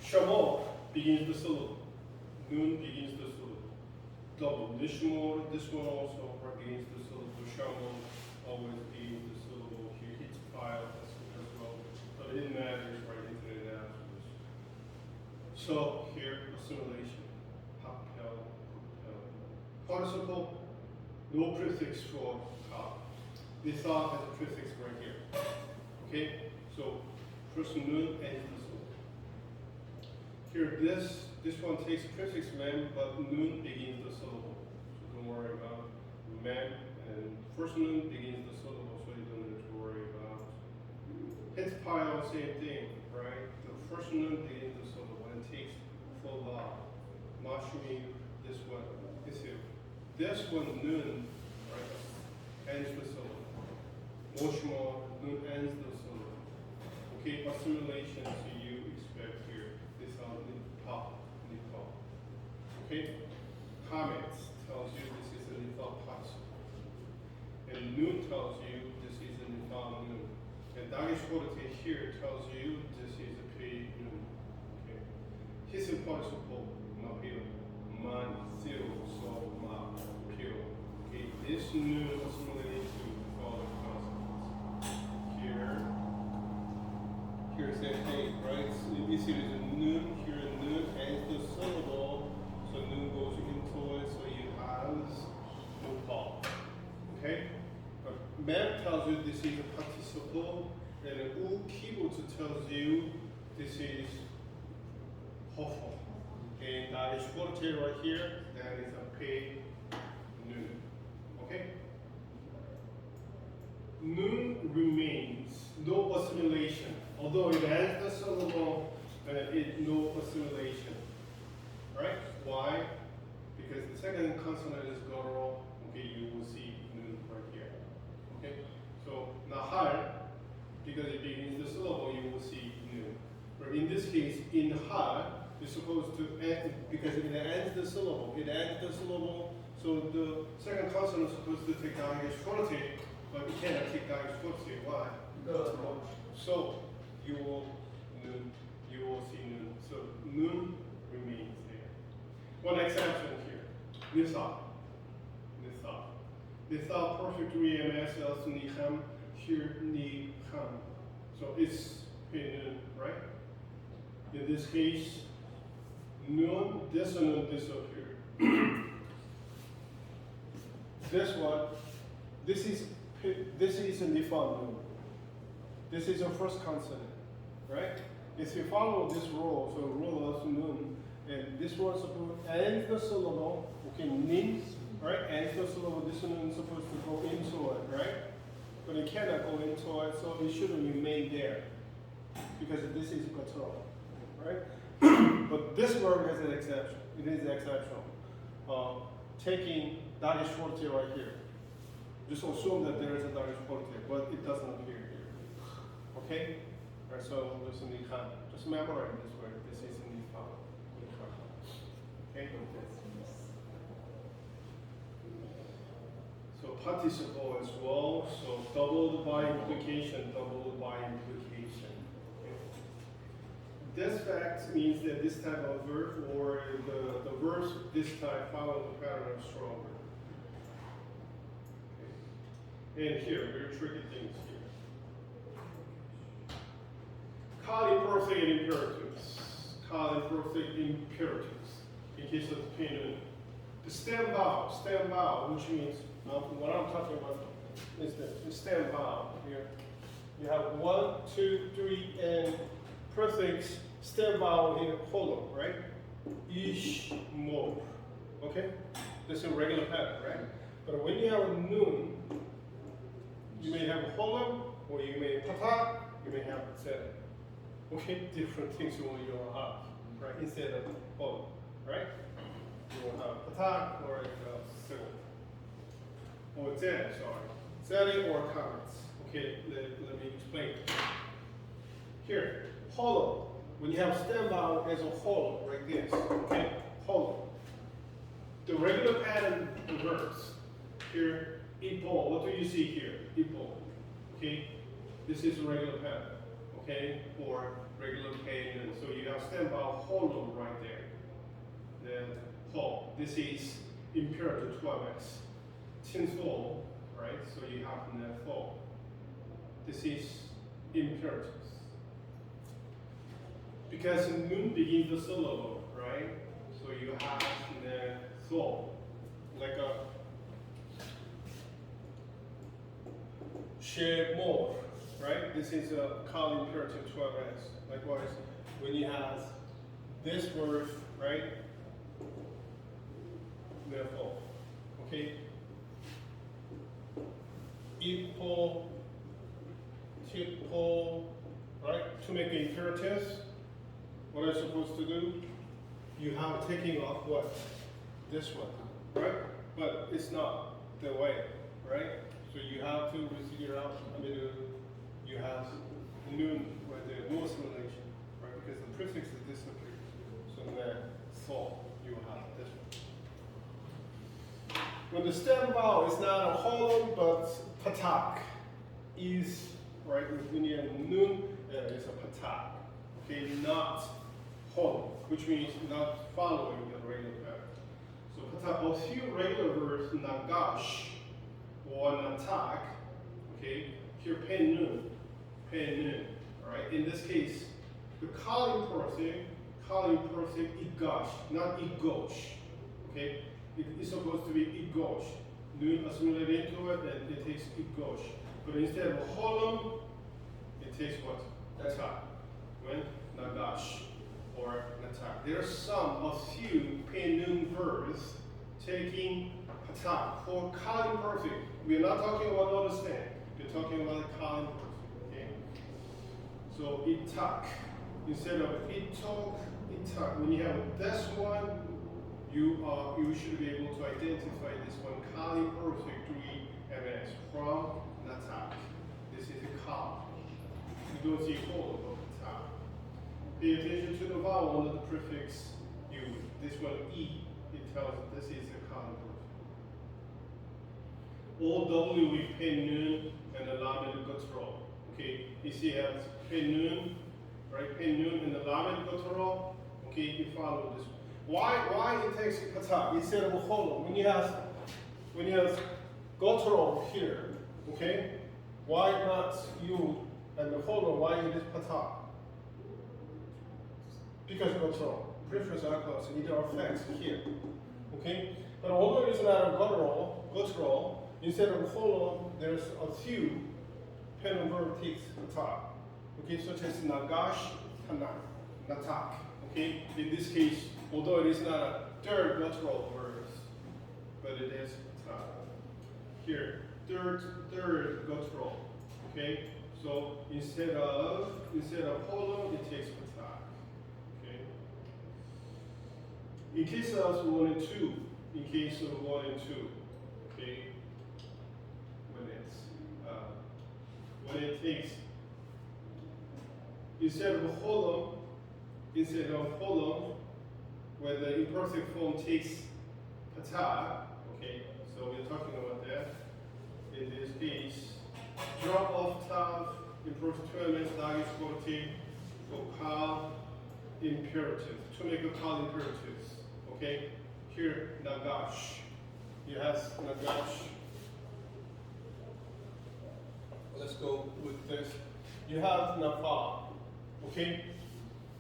Shamor begins the syllable. Nun begins the syllable. Double. This one also begins the syllable. Shamor always begins the syllable. Here, hits file as well. But it matters right into the afterwards. So here, assimilation. Hapel, hapel. Participle, no prefix for ka. This thought has a prefix right here. Okay? So first nun ends the syllable. Here, this one takes prefix mem, but nun begins the syllable. So don't worry about mem. And first nun begins the syllable, so you don't need to worry about. Hit pile, same thing, right? The first nun begins the syllable and takes full vowel. Mashmi, this one. This one, nun, right, ends the syllable. Moshma, nun ends the syllable. Okay, assimilation, so you expect here. This is nipa, nipa. Okay, comments tells you this is a nipa participle. And nun tells you this is a nipa nun. And dagish quality here tells you this is a pei nun. Okay, his participle, mapil, man, zero, so ma, pil. Okay, this nun assimilated to the following consonants. Here same thing, right? So you see there's a nun, here a nun ends the syllable, so nun goes into it, so you have nupa. Okay? But mem tells you this is a participle, and u kibbutz tells you this is hofo. And that is quoted right here, that is a pei nun. Okay? Nun remains, no assimilation. Although it ends the syllable, no assimilation. Right? Why? Because the second consonant is guttural. Okay, you will see nun right here. Okay? So nahar, because it begins the syllable, you will see nun. But in this case, in har, you're supposed to end, because it ends the syllable. It ends the syllable, so the second consonant is supposed to take dagish forte, but it cannot take dagish forte. Why? So you will see nun. So nun remains there. One exception here. Nisa. Nisa perfectly MS else nicham, here nicham. So it's nun, right? In this case, nun, this and nun disappear. This one, this is a nifan nun. This is your first consonant, right? If you follow this rule, so rule of nun, and this one supposed ends the syllable, okay, nin, right? Ends the syllable, this one is supposed to go into it, right? But it cannot go into it, so it shouldn't remain there. Because this is guttural, right? But this word has an exception. It is exceptional. Taking dagish forte right here. Just assume that there is a dagish forte, but it doesn't appear here. Okay? Alright, so just nikan. Just memorize this word. This is nikan. Okay? So participle as well. So doubled by implication, doubled by implication. This fact means that this type of verb or the verbs this type follow the pattern of stronger. Okay. And here, very tricky things here. Kali perfect imperatives. Kali perfect imperatives. In case of the penun. The stem vowel, which means what I'm talking about is the stem vowel here. You have 1, 2, 3, and prefix stem vowel here, holo, right? Ish, mo. Okay? This is a regular pattern, right? But when you have a nun, you may have a holo, or you may pata, you may have tzed. Okay? Different things you will have, right? Instead of holo, right? You will have patak or civil. Or zed, sorry. Zeddy or comments. Okay, let me explain. Here, hollow. When you have stem vowel as a hollow, like this, okay? Hollow. The regular pattern reverse. Here, ipo. What do you see here? Ipo. Okay? This is a regular pattern. Okay? Or regular pattern. So you have stem vowel hollow right there. Then ho. This is imperative 12s. Tinsel, right? So you have the fo. This is imperative. Because nun begins the syllable, right? So you have the so, like a share more, right? This is a call imperative 12s. Likewise, when you have this word, right? Therefore, okay? Ipo, tipo, right? To make the imperatives, what are you supposed to do? You have taking off what? This one, right? But it's not the way, right? So you have to figure out, you have noon right there, no relation, right? Because the prefix is disappeared. So then, so you have this one. When the stem vowel is not a hollow, but patak is, right? When you have noon, it's a patak. Okay, not hollow, which means not following the regular pattern. So patak, a few regular verbs, nagash or natak, okay, here pen noon, all right? In this case, the calling person, igosh, not igosh, okay? It's supposed to be igosh. Noon assimilated into it, and it takes igosh. But instead of hollow, it takes what? Natak. When? Nagash or natak. There are a few pen verbs taking patak for calling perfect. We are not talking about understand. We're talking about calling perfect. Okay. So itak instead of itok, itak. When you have this one, you should be able to identify this one calling perfect 3ms from natak. This is a call. You don't see hollow. Pay attention to the vowel under the prefix U. This one, E, it tells this is a common word. All W with pen noon and the lamed guttural. Okay, you see it has pen noon, right? Pen noon and the lamed guttural. Okay, you follow this. Why it takes patak instead of a hollow? When you have guttural here, okay? Why not U and the hollow? Why it is patak? Because guttural, preference are close, and it affects here. Okay? But although it's not a guttural, instead of hollow, there's a few pen and verb takes patak. Okay, such as nagash, tanak, natak. Okay? In this case, although it is not a third guttural word, but it is patak. Here, third guttural. Okay? So instead of hollow, it takes patak. In case of 1 and 2, okay, when it takes, instead of hollow, where the imperfect form takes patak, okay, so we're talking about that. In this case, drop off top, imperfect terminus, dagis quality, for call imperative, to make a call imperatives. Okay, here nagash. You have nagash. Let's go with this. You have nafa. Okay,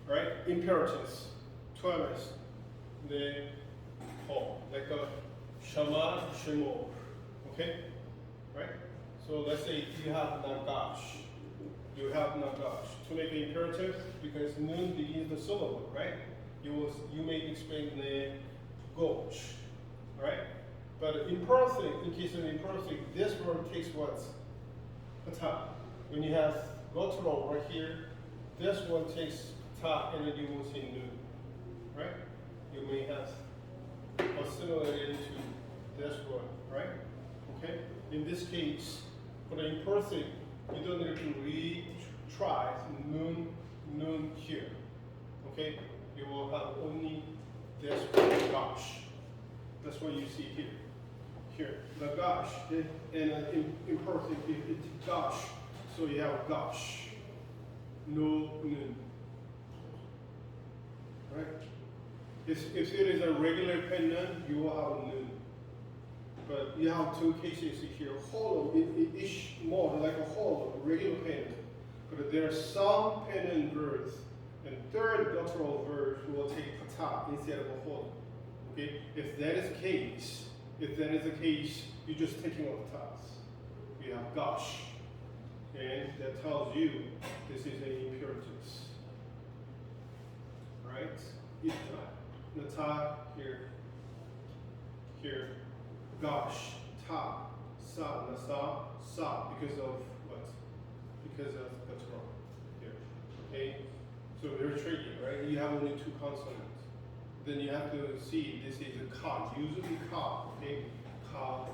right? Imperatives, terminus, the like a shama, shemo. Okay, right? So let's say you have nagash. To make an imperative, because noon begins the syllable, right? You may explain the gosh, right? But imperfect, in case of imperfect, this word takes what? Patak. When you have guttural right here, this one takes patak, and then you will say noon, right? You may have assimilated to this one, right? Okay? In this case, for the imperfect, you don't need to retry noon here. Okay? You will have only this one, gosh. That's what you see here. Here, the gosh, and imperfect, it's gosh. So you have gosh, no noon. Right? If it is a regular pendant, you will have noon. But you have two cases here. Hollow, it is more like a hollow, regular pendant. But there are some pendant verbs, and third guttural verbs will take pata instead of a hollow. Okay? If that is the case, you're just taking off tas. You have gosh. And that tells you this is an imperative. Right? Ita. The ta here. Gosh. Ta. Sa. Nasa. Sa. Because of what? Because of guttural. Here. Okay? So very tricky, right? You have only two consonants. Then you have to see this is a ka. Usually ka. Okay? Ka.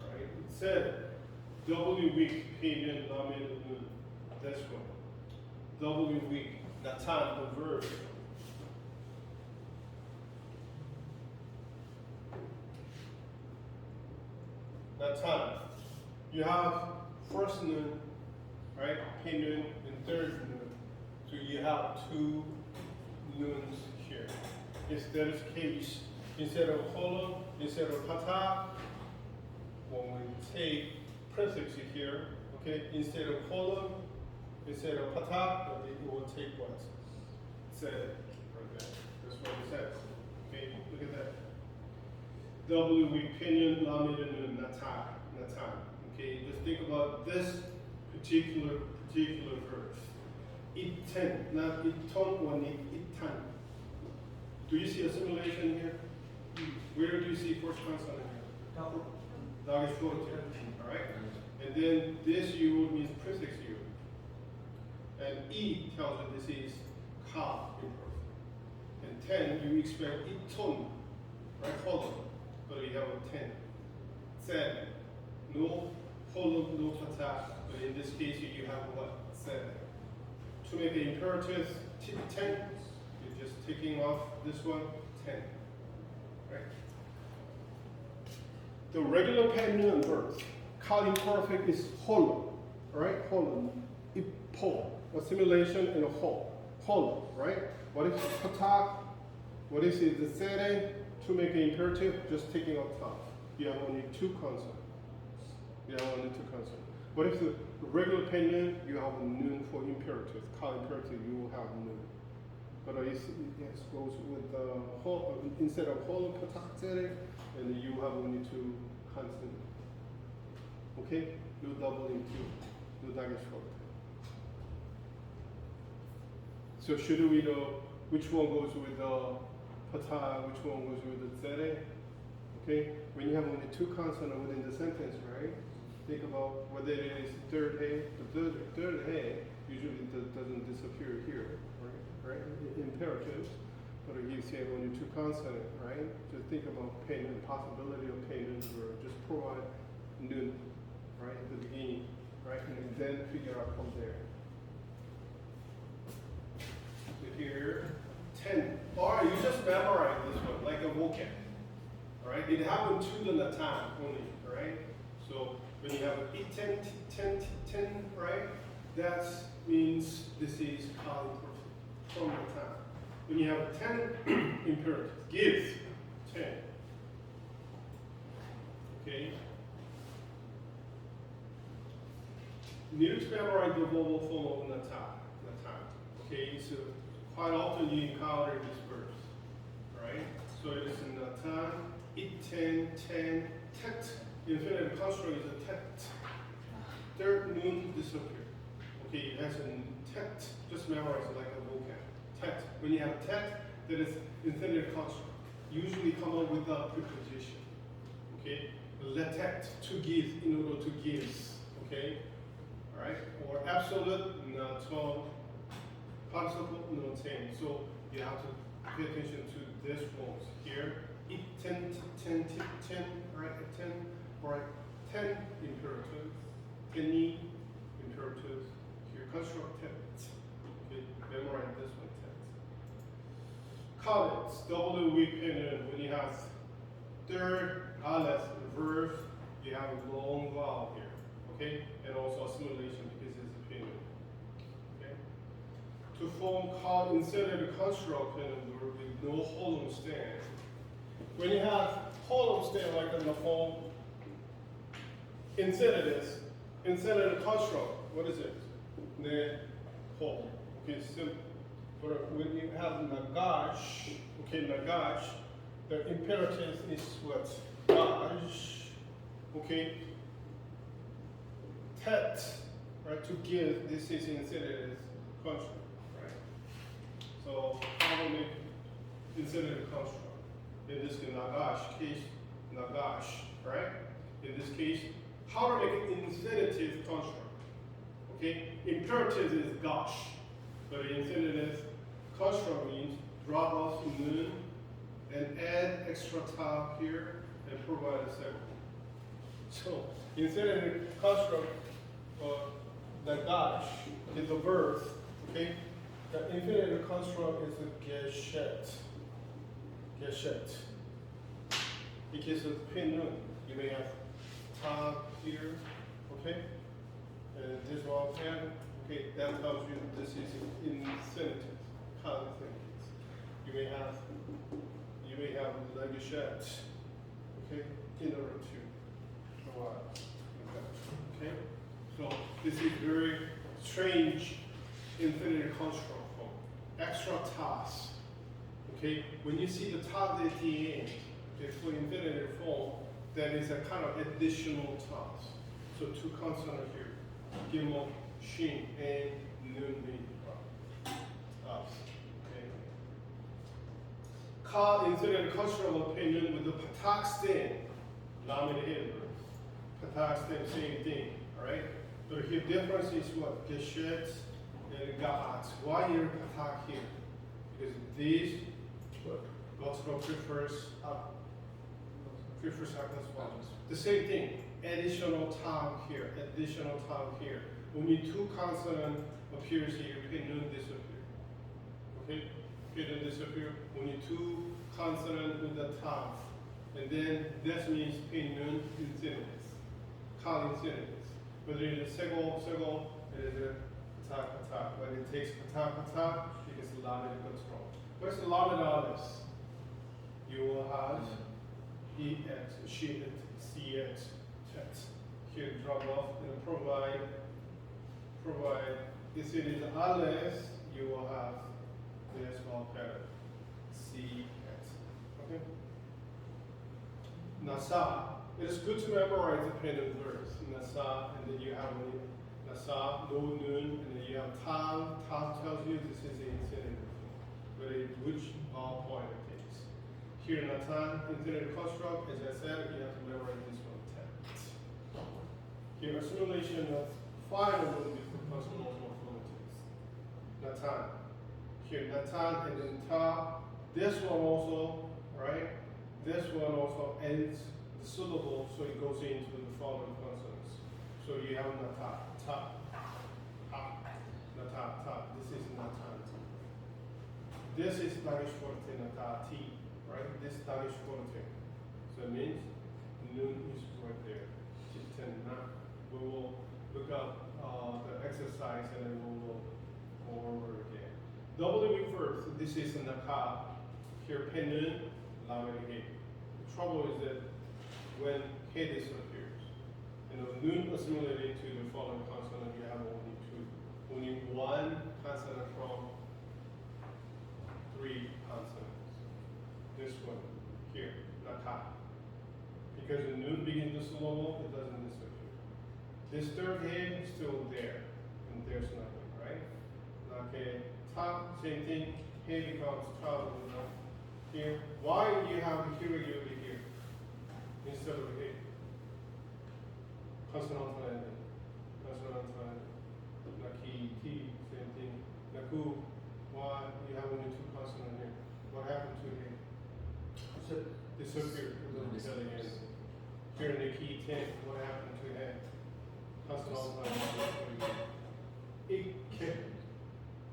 Right? It said W weak, payment, lamed, nun. That's one. W weak, natan, the verb. Natan. You have first nun, right? Payment, and third nun. So you have two nuns here. If that is the case, instead of hollow, instead of pata, when we take prefix here, okay, instead of hollow, instead of pata, it will take what? Said, right there. That's what it says. Okay, look at that. W with pinion, lamed, and natan. Okay, just think about this particular verse. Iten, not iton or itan. Do you see assimilation here? Where do you see first consonant here? Dog is short here. Alright? And then this U means prefix U. And E tells us this is ka imperfect. And 10, you expect iton, right? Hollow. But you have a 10. 7, no hollow, no pata. But in this case, you have what? 7. To make the imperative 10, you're just taking off this one, 10. Right? The regular pendant verb, ka imperfect is hollow, right? Hollow, ipo, assimilation and a hollow, right? What is pata? What is it? The sere, to make the imperative, just taking off top. You have only two consonants. What if the regular pendant, you have a noon for imperative. Ka imperative, you will have noon. But it goes with instead of hollow pata, and you have only two consonants. Okay? No doubling two. No dagesh forte. So should we know which one goes with the pata, which one goes with the zere? Okay? When you have only two consonants within the sentence, right? Think about whether it is third hey. The third hey usually doesn't disappear here, right? Imperatives, but if you say only two consonants, right? Just think about payment, possibility of payment, or just provide noon, right, at the beginning, right? And then figure out from there. So here, 10. Or you just memorize this one, like a vocab. Alright? It happened to the natan only, right? So when you have 10, right? That means this is ka imperfect from natan. When you have 10 imperative, give 10. Okay? You need to memorize the verbal form of natan. Okay, so quite often you encounter this verse, right? So it is in natan, iten, ten, tet. Infinitive construct is a tet. Third noon disappear. Okay, it has a tet. Just memorize it like a vocab. Tet. When you have tet, that is infinitive construct. Usually come up with a preposition. Okay? Letet, to give, in order to give. Okay? Alright? Or absolute, naton, participle, noten. So you have to pay attention to this forms here. It 10, right? 10, right? 10 imperative, any imperative. Here, construct 10. Okay, memorize this one, 10. Comments, W we pen when you have third, aleph, reverse, you have a long vowel here, okay? And also assimilation because it's a pen, okay? To form called inserted construct pen with no hollow stand. When you have hollow stand like in the form inserted construct, what is it? The whole, okay, simple. But when you have nagash, okay, nagash, the imperative is what? Gash, okay? Tet, right? To give, this is inserted as construct, right? So how do we make inserted construct? In this nagash case, nagash, right? In this case, how to make an infinitive construct? Okay, imperative is gosh, but infinitive construct means drop off noon and add extra top here and provide a second. So infinitive construct, the gosh is the verb. Okay, the infinitive construct is the geshet. Geshet. Because of pin noon, you may have top here. Okay. And this one pen, okay, that tells you this is infinitive, common infinitive. You may have legishet, okay, in order to provide. Okay, so this is very strange infinitive construct form. Extra task. Okay, when you see the top at the end, okay, for infinitive form, that is a kind of additional task. So two consonants here. Gimel, Shin, and Nun being up. Okay. Ka inserted construct opinion with the patak stem, lamed in. Patak stem, same thing, alright? But here difference is what? Geshet and Gaat. Why here patak here? Because these Gosro prefers up. Prefers up as well. The same thing. Additional tongue here, additional tongue here. Only two consonant appears here, pin nun disappear. Okay? Pin nun disappear. Only two consonant with the top. And then that means pin nun infinities. Call infinities. Whether it is sego, it is a patak. When it takes patak, it is lamed control. What's the lamed aleph? You will have EX, she, CX. Here drop off and provide, if it is aleph, you will have this small pattern, CX, okay? Nasa, it is good to memorize the pendant verbs, Nasa, and then you have Nasa, no nun, and then you have Tav, Tav tells you this is the infinitive, but in which point it takes. Here Natan, infinitive construct, as I said, you have to memorize this one. Here, assimilation of final will be for consonant morphologies. Natan. Here, Natan and then Ta. This one also, right? This one also ends the syllable, so it goes into the following consonants. So you have Nata, Ta, Ta, Nata, Ta. This is Natan. This is Dagish forte, Nata, T, right? This Dagish forte. So it means Nun is right there. We will look up the exercise and then we will go over again. Double reverse, this is in the ka. Here, pendant, lamed he. The trouble is that when he disappears, nun assimilated to the following consonant, you have only two. Only one consonant from three consonants. This one, here, naka. Because the nun begins the syllable, it doesn't disappear. This third head is still there, and there's nothing, right? Okay, top, same thing, head becomes top here. Why do you have the irregularity here instead of head? Consonant ending. Naki, T, same thing. Naku, why you have only two consonants here? What disappeared. It was telling us here in the key 10, what happened to him? Consonant line. Ikke.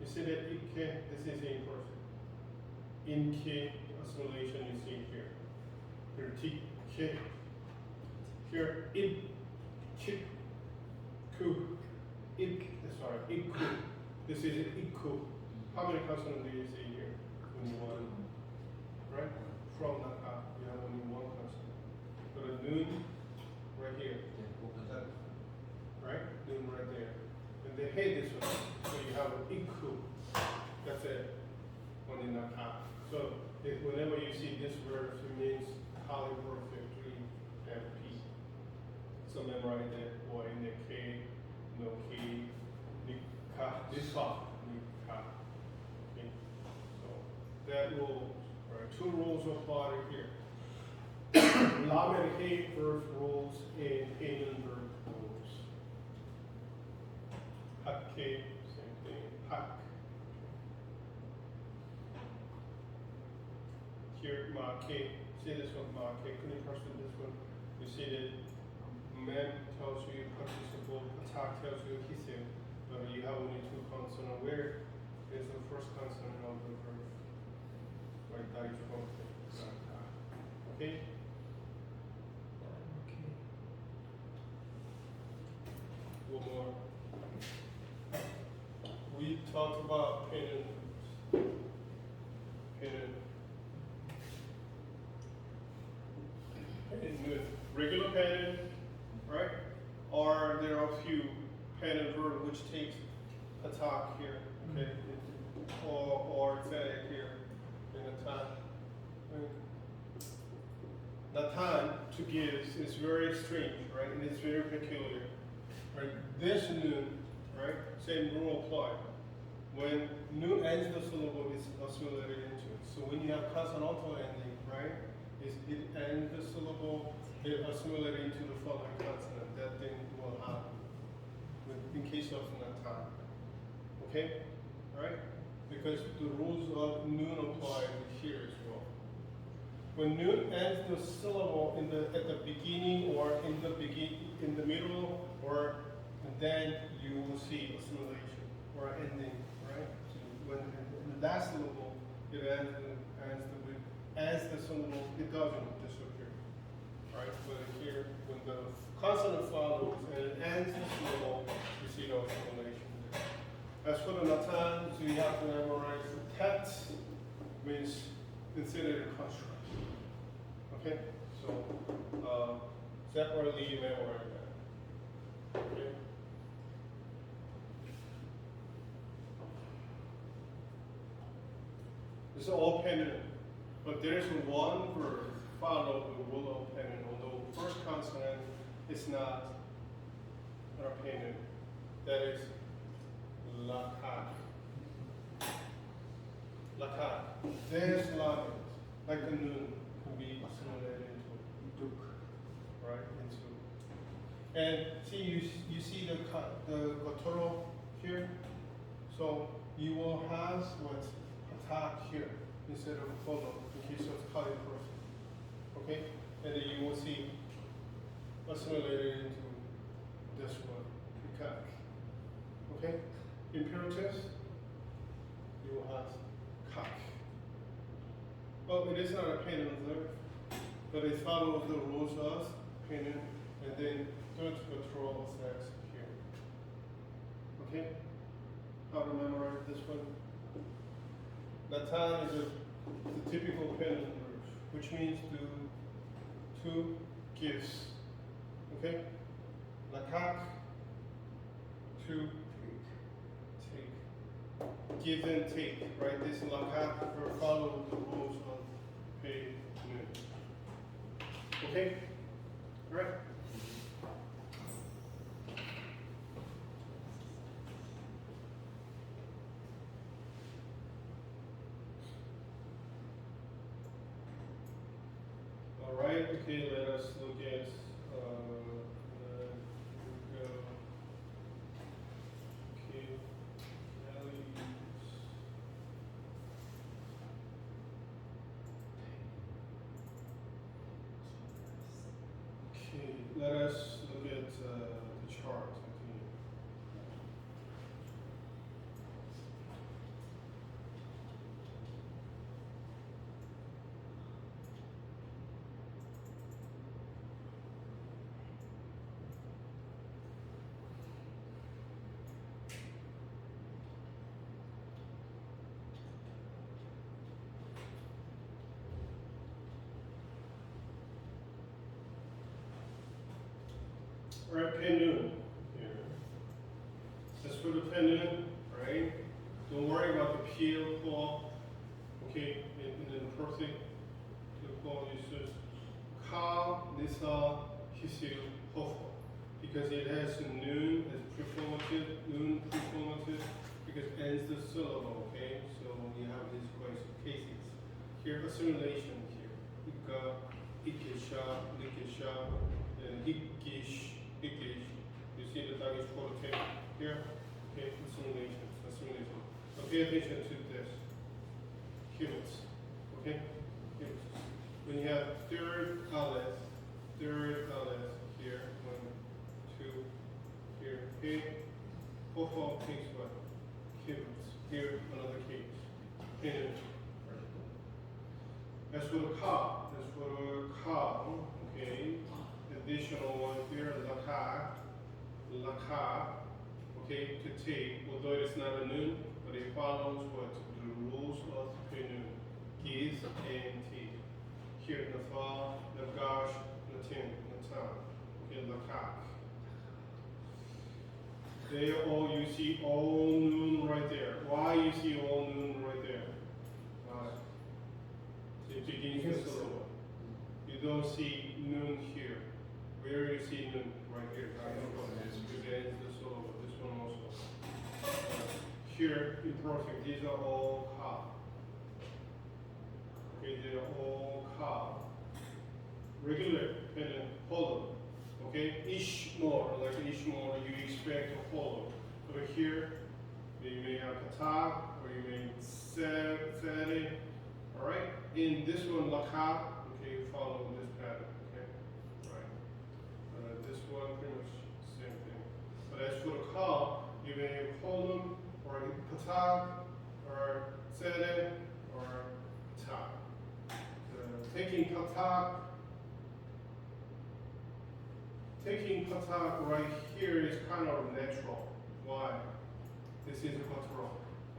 You see that ikke? This is in person. Inke assimilation you see here. Here tike. Here it ku. Iku. This is iku. How many consonants do you see here? Only one. Right? From that up, you have only one consonant. But a noon right here. Right? Noon right there. And they hate this one. So you have an iku. That's it. Only not up. So whenever you see this word, it means highly perfect, 3 and P. So memorize that, or in the K, no K, Nika, this off, Nika. Okay. So that rule, right? 2 rules apply here. Lam and hate verb rules and Canaan verb rules. Hakke, same thing. Hak. Here, Make. See this one, Make. Can you person this one? You see that mem tells you participle, attack tells you hissing, but you have only 2 consonants. Where is the first consonant of the verb? Right, that is from. Okay? One more. We talked about Canaan. Regular pattern, right? Or there are a few pattern verb which takes attack here, okay? Or say here in the time. Right? The time to give is very strange, right? And it's very peculiar. Right? This noon, right? Same rule apply. When noon ends the syllable, it's assimilated into it. So when you have consonantal ending, right? It ends the syllable, it assimilated into the following consonant. That thing will happen in case of not time. Okay? Right? Because the rules of noon apply here as well. When noon ends the syllable at the beginning or in the middle, or then you will see assimilation or ending, right? When in the last syllable it ends the syllable, it doesn't disappear. Right? But here, when the consonant follows and it ends the syllable, you see the assimilation there. As for the natans, you have to memorize the tet means considered a construct. Okay? So separately memorize that. Okay? This is all pendant, but there's one verb followed with will of pendant, although the first consonant is not a pendant. That is lakat. Lakat. There's lakat, like a noon, can be assimilated into duk, right? And see, you see the total here? So you will have what? Attack here instead of follow in case of cutting person. Okay? And then you will see assimilated into this one, pikak. Okay? Imperative, you will have kak. Well, it is not a pain on the verb, but it follows the rules of pain and then third control effects here. Okay? How to memorize this one? Natan is the typical pendant verb, which means to gives. Okay? Lakak, to take. Give and take, right? This lakak will follow the rules of pay noon. Okay? Right? Alright, okay, let us look at okay, values. right? Penun here. Let's put the penun, right? Don't worry about the peel claw. Okay, and then the perfect the claw uses ka, nisa, hisil, hofo. Because it has noon as prefinitive, because it ends the syllable, okay? So you have these cases. Here, assimilation here. Ika, ikisha, likisha, and hikish. You see the Tagish quotation here? Okay, assimilation. So pay attention to this. Humans. Okay? Humans. When you have third aleph here, 1, 2, here, okay? Hofo takes what? Humans. Here, another case. Penun. As for the ka, okay? Additional one here, laka, okay, to take, although it's not a noon, but it follows what? The rules of penun, giz and take. Here, nafa, nagash, natin, natan, okay, lakak. They all, you see all noon right there. Why you see all noon right there? It begins with syllable. You don't see noon here. Where you see noon? Right here. Because it ends the syllable. This one also. Here, imperfect. These are all ka. Okay, they are all ka. Regular and then hollow. Okay, ishmore, like ishmore, you expect a hollow. Over here, you may have patah, or you may sere. All right. In this one, laka. Okay, follow this pattern. Okay, right. This one, pretty much same thing. But as for the ka, you may have hollow, or patah, or sere, or patah. Taking patah right here is kind of natural. Why? This is a patah,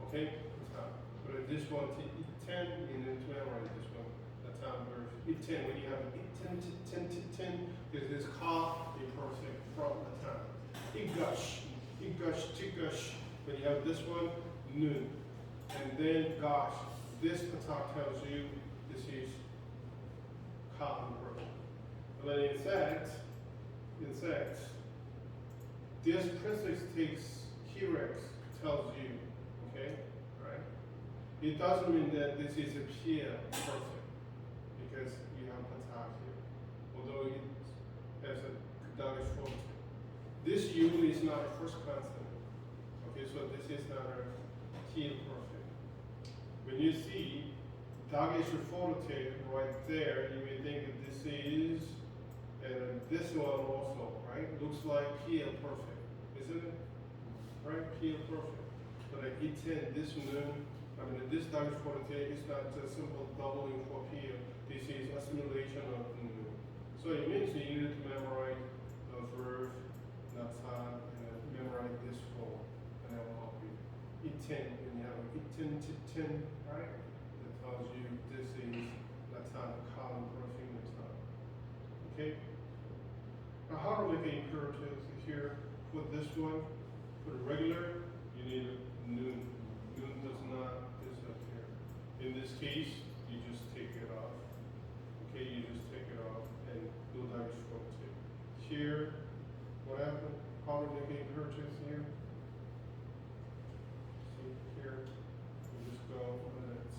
okay? Patah. But this one, it10, and then 12, right? This one, that's how it works. It10, when you have it10, there's this ka, imperfect from the time. Igush, tigush. When you have this one, noon. And then gosh, this patah tells you this is ka imperfect. But in fact, this prefix takes T-Rex, tells you, okay, right? It doesn't mean that this is a pia perfect, because you have patah here, although it has a Dagesh form. This U is not a first consonant, okay, so this is not a T perfect. When you see Dagesh forte right there, you may think that this is, and this one also, right? Looks like PL perfect, isn't it? Right? PL perfect. But like E10, this noon, this Dagesh forte is not just simple doubling for PL. This is assimilation of noon. So it means that you need to memorize the verb, natan, and memorize this form. And that will help you. E10, when you have E10 to 10, right? That tells you this is natan, column perfect natan. Okay? Now, how to make an imperative here? For this one, for the regular, you need a noon. Noon does not disappear. In this case, you just take it off. Okay, you just take it off and do Dagesh forte. Here, what happened? How to make an imperative here? See here, you just go in it.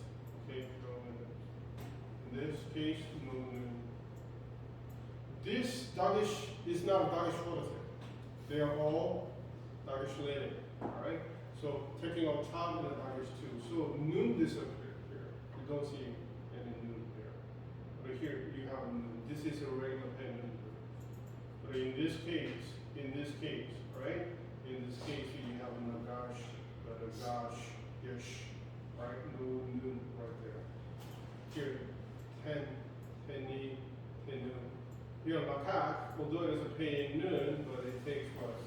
Okay, go in it. In this case, no noon. This Dagesh is not Dagesh forte. They are all Dagesh related. Alright? So taking on top of the Dagesh too. So noon disappeared here. You don't see any noon there. But here you have noon. This is a regular noon. But in this case, right? In this case you have a nagash, but a gash, yesh, right? No noon right there. Here, 10, penny, noon. Here, lakak, although it is a paying noon, but it takes what?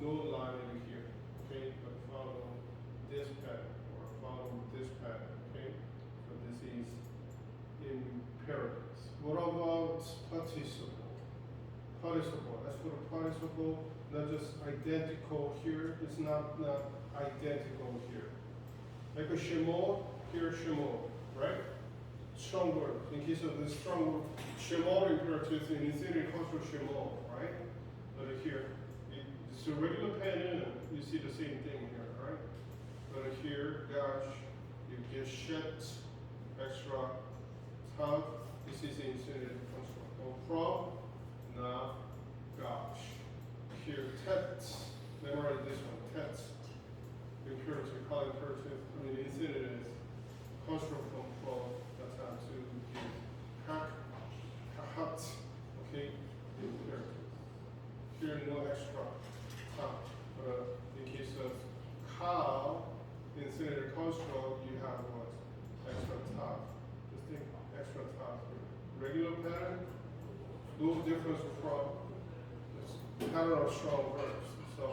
No line over here, okay? But follow this pattern, or follow this pattern, okay? So this is imperatives. What about participle? multiple, not just identical here. It's not identical here. Like a shemo, here shemo, right? Strong word. In case of the strong word, shemo imperative in infinitive comes from shemo, right? But here, it's a regular pen, you see the same thing here, right? But here, gosh, you get shit, extra, tough. This is infinitive construct. From, now, gosh. Here, tet. Memorize this one, tet. Imperative, call imperative, infinitive. Construct from, that's how to use. Hack, kahat, okay, imperative. Here, no extra, tough. But in case of cow, infinitive construct, you have what? Extra tough. Just think, extra tough. Regular pattern, no difference from this pattern of strong verbs. So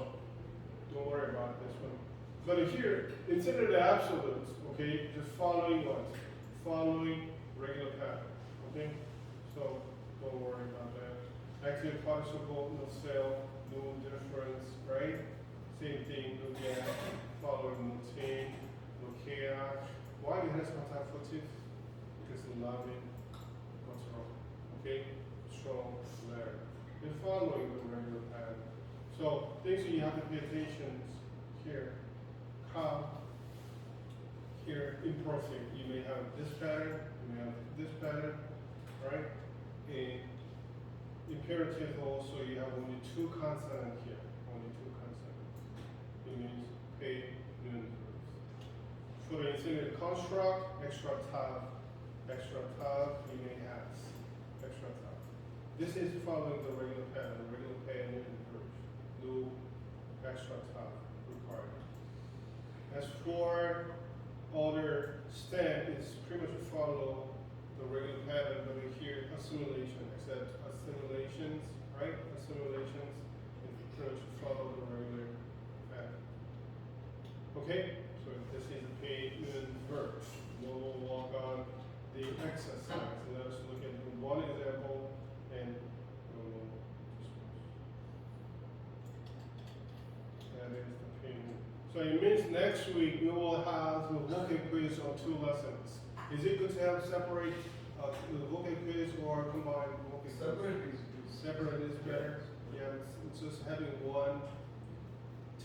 don't worry about this one. But here, instead of the absolutes, okay, just following what? Following regular pattern. Okay? So don't worry about that. Active participle, no cell, no difference, right? Same thing, no gap, following no chain, no chaos. Why it has contact fatigue? Because the loving. What's wrong? Okay? Strong letter. And following the regular pattern. So things that you have to pay attention here. Come here imperfect. You may have this pattern, you may have this pattern, right? In imperative also you have only two consonants here. Only two consonants. It means pay noon verbs. For the infinitive construct, extra tab, you may have extra tab. This is following the regular pattern and verbs. No extra tab required. As for other stem, it's pretty much follow the regular pattern, but here assimilation, except assimilations, right? Assimilations, and pretty much follow the regular pattern. Okay, so this is the paid in verbs. Now we'll walk on the exercise. Let us look at one example and we'll that is the paid. So it means next week we will have the vocab quiz on 2 lessons. Is it good to have separate the vocab quiz or combined vocab quiz? Separate is good. Separate is better. Yeah, it's just having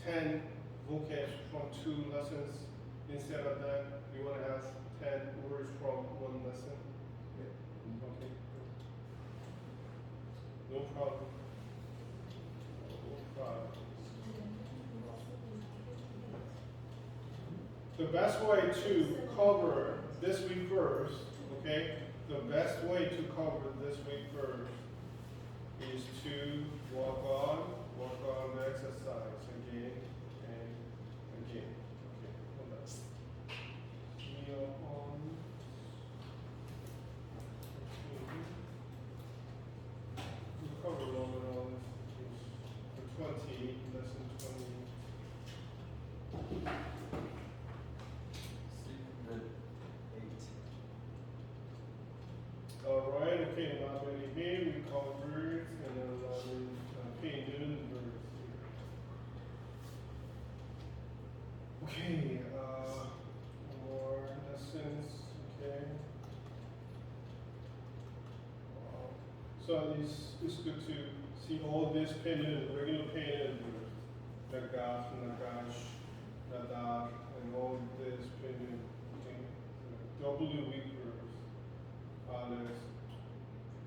10 vocab from 2 lessons. Instead of that, we want to have 10 words from 1 lesson. Yeah. Okay. No problem. No problem. The best way to cover this week first, okay? The best way to cover this week first is to walk on the exercise again and again. Okay, hold on. Kneel on. We covered all of all this. The 20, lesson 20. 8. All right, okay, now when here we call birds and then pay noon birds. Okay, more lessons, okay. So it's good to see all this pendant, regular pendant birds. Nagash, nagash, nadak, and all this pendant, okay. W weak verbs. Others,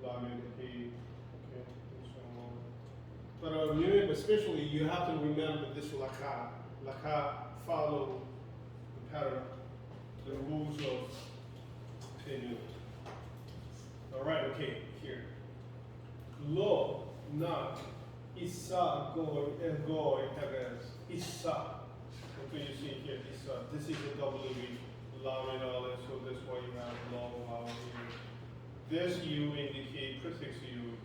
lamed, he, okay, and so on. But especially you have to remember this laka. Laka follow the pattern, the rules of Pinu. All right, okay, here. Lo, not, isa, goy, and goy, hagas, isa. Okay, you see here, isa. This is a W, lamed, olive, so that's why you have long vowel here. This U indicate prefix U,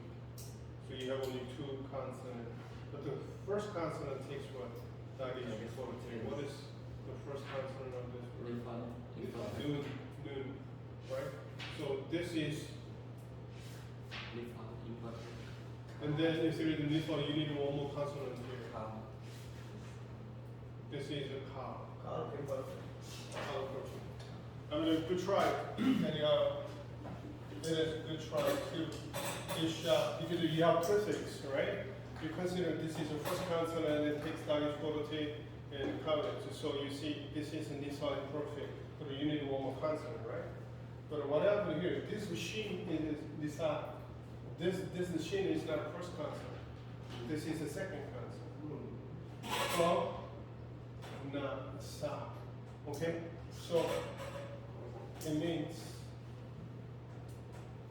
so you have only 2 consonants. But the first consonant takes what? That is before the thing. What is the first consonant of this word? Noon, right? So this is And then if you read this one, you need one more consonant here. Come. This is a ka. Okay, perfect. I mean, good try. And it is a good try too. Because you have prefix, right? You consider this is the first consonant and it takes Danish quality and covenant. So you see this is in this one perfect, but you need one more consonant, right? But what happened here, this machine is this machine is not the first consonant. This is the second consonant. From, na, sa. Okay? So it means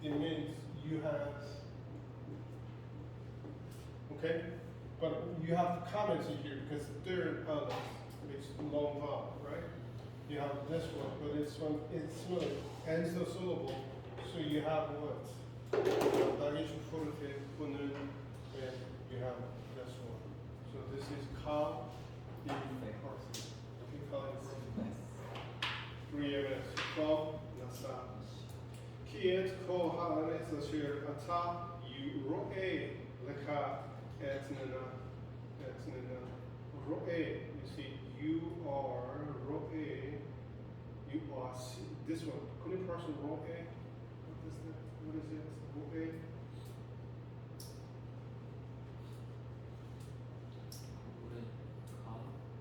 you have, okay? But you have comments in here because third it's long vowel, right? You have this one, but it's smooth, ends the syllable, so you have what? Danish forte, and you have this one. So this is ka in person. Okay, ka in person. 3ms from nasa. Kiet ko halanes asir ata you roe leka etnana. Roe, you see, you are roe. You are this one. Couldn't person roe? What is that? What is it? Roe.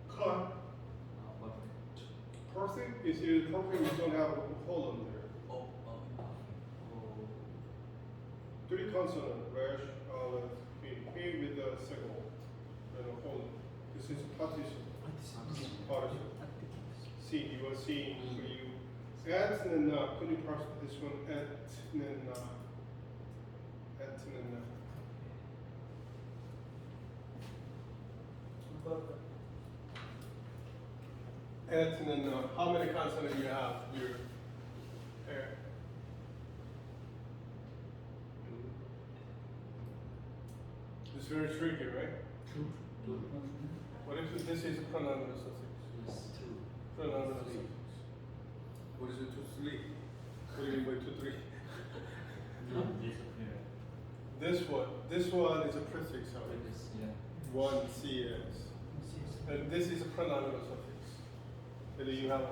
Cut. Perfect is here. Perfect. You don't have a colon there. Three consonant. Rash, olive, P with the signal and a colon. This is partition. Partition. See, you are seeing for you. Etnana. Couldn't you parse this one? Etnana. Etnana. Perfect. Etnana. How many consonants you have here? There. It's very tricky, right? What if this is a pronominal suffix? Pronominal suffix. What is it? 2, 3. What do you mean by 2, 3? Disappear. This one is a prefix, sorry. Yeah. 1 cs. And this is a pronominal suffix. And then you have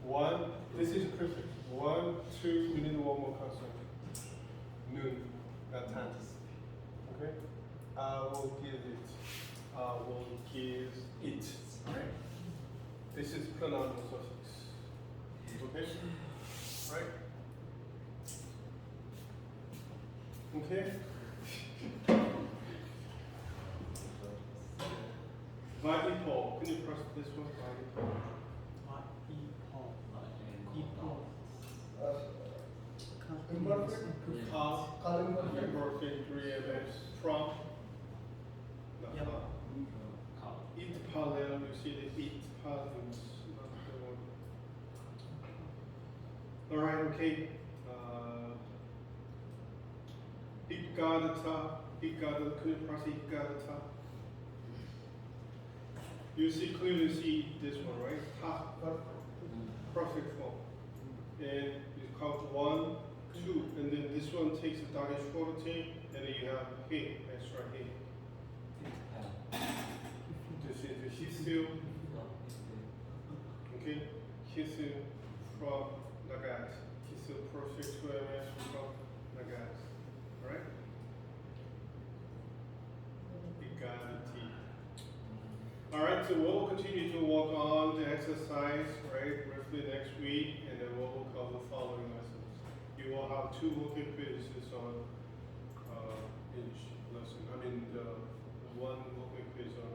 1. This is a prefix. 1, 2. We need one more consonant. Noon. At times. Okay. I will give it. I will give it. Right? This is pronominal suffix. Okay? Right? Okay? Vaipol. Can you press this one? Vaipol. Imperfect? Imperfect. 3ms. From? Yep. It palel, you see the it palels, not the one. Alright, okay. Hikgadata, could you press hikgadata? You see, clearly see this one, right? Ha, perfect form. And you count 1, 2, and then this one takes the Danish quality, and then you have he, extra he. This is the hisu, okay? Hisu from Nagat. Hisu perfect 2ms from Nagat. Alright? Egality. Alright, so we'll continue to work on the exercise, right, roughly next week, and then we'll cover the following lessons. You will have 2 working quizzes on each lesson. I mean, the 1 working quiz on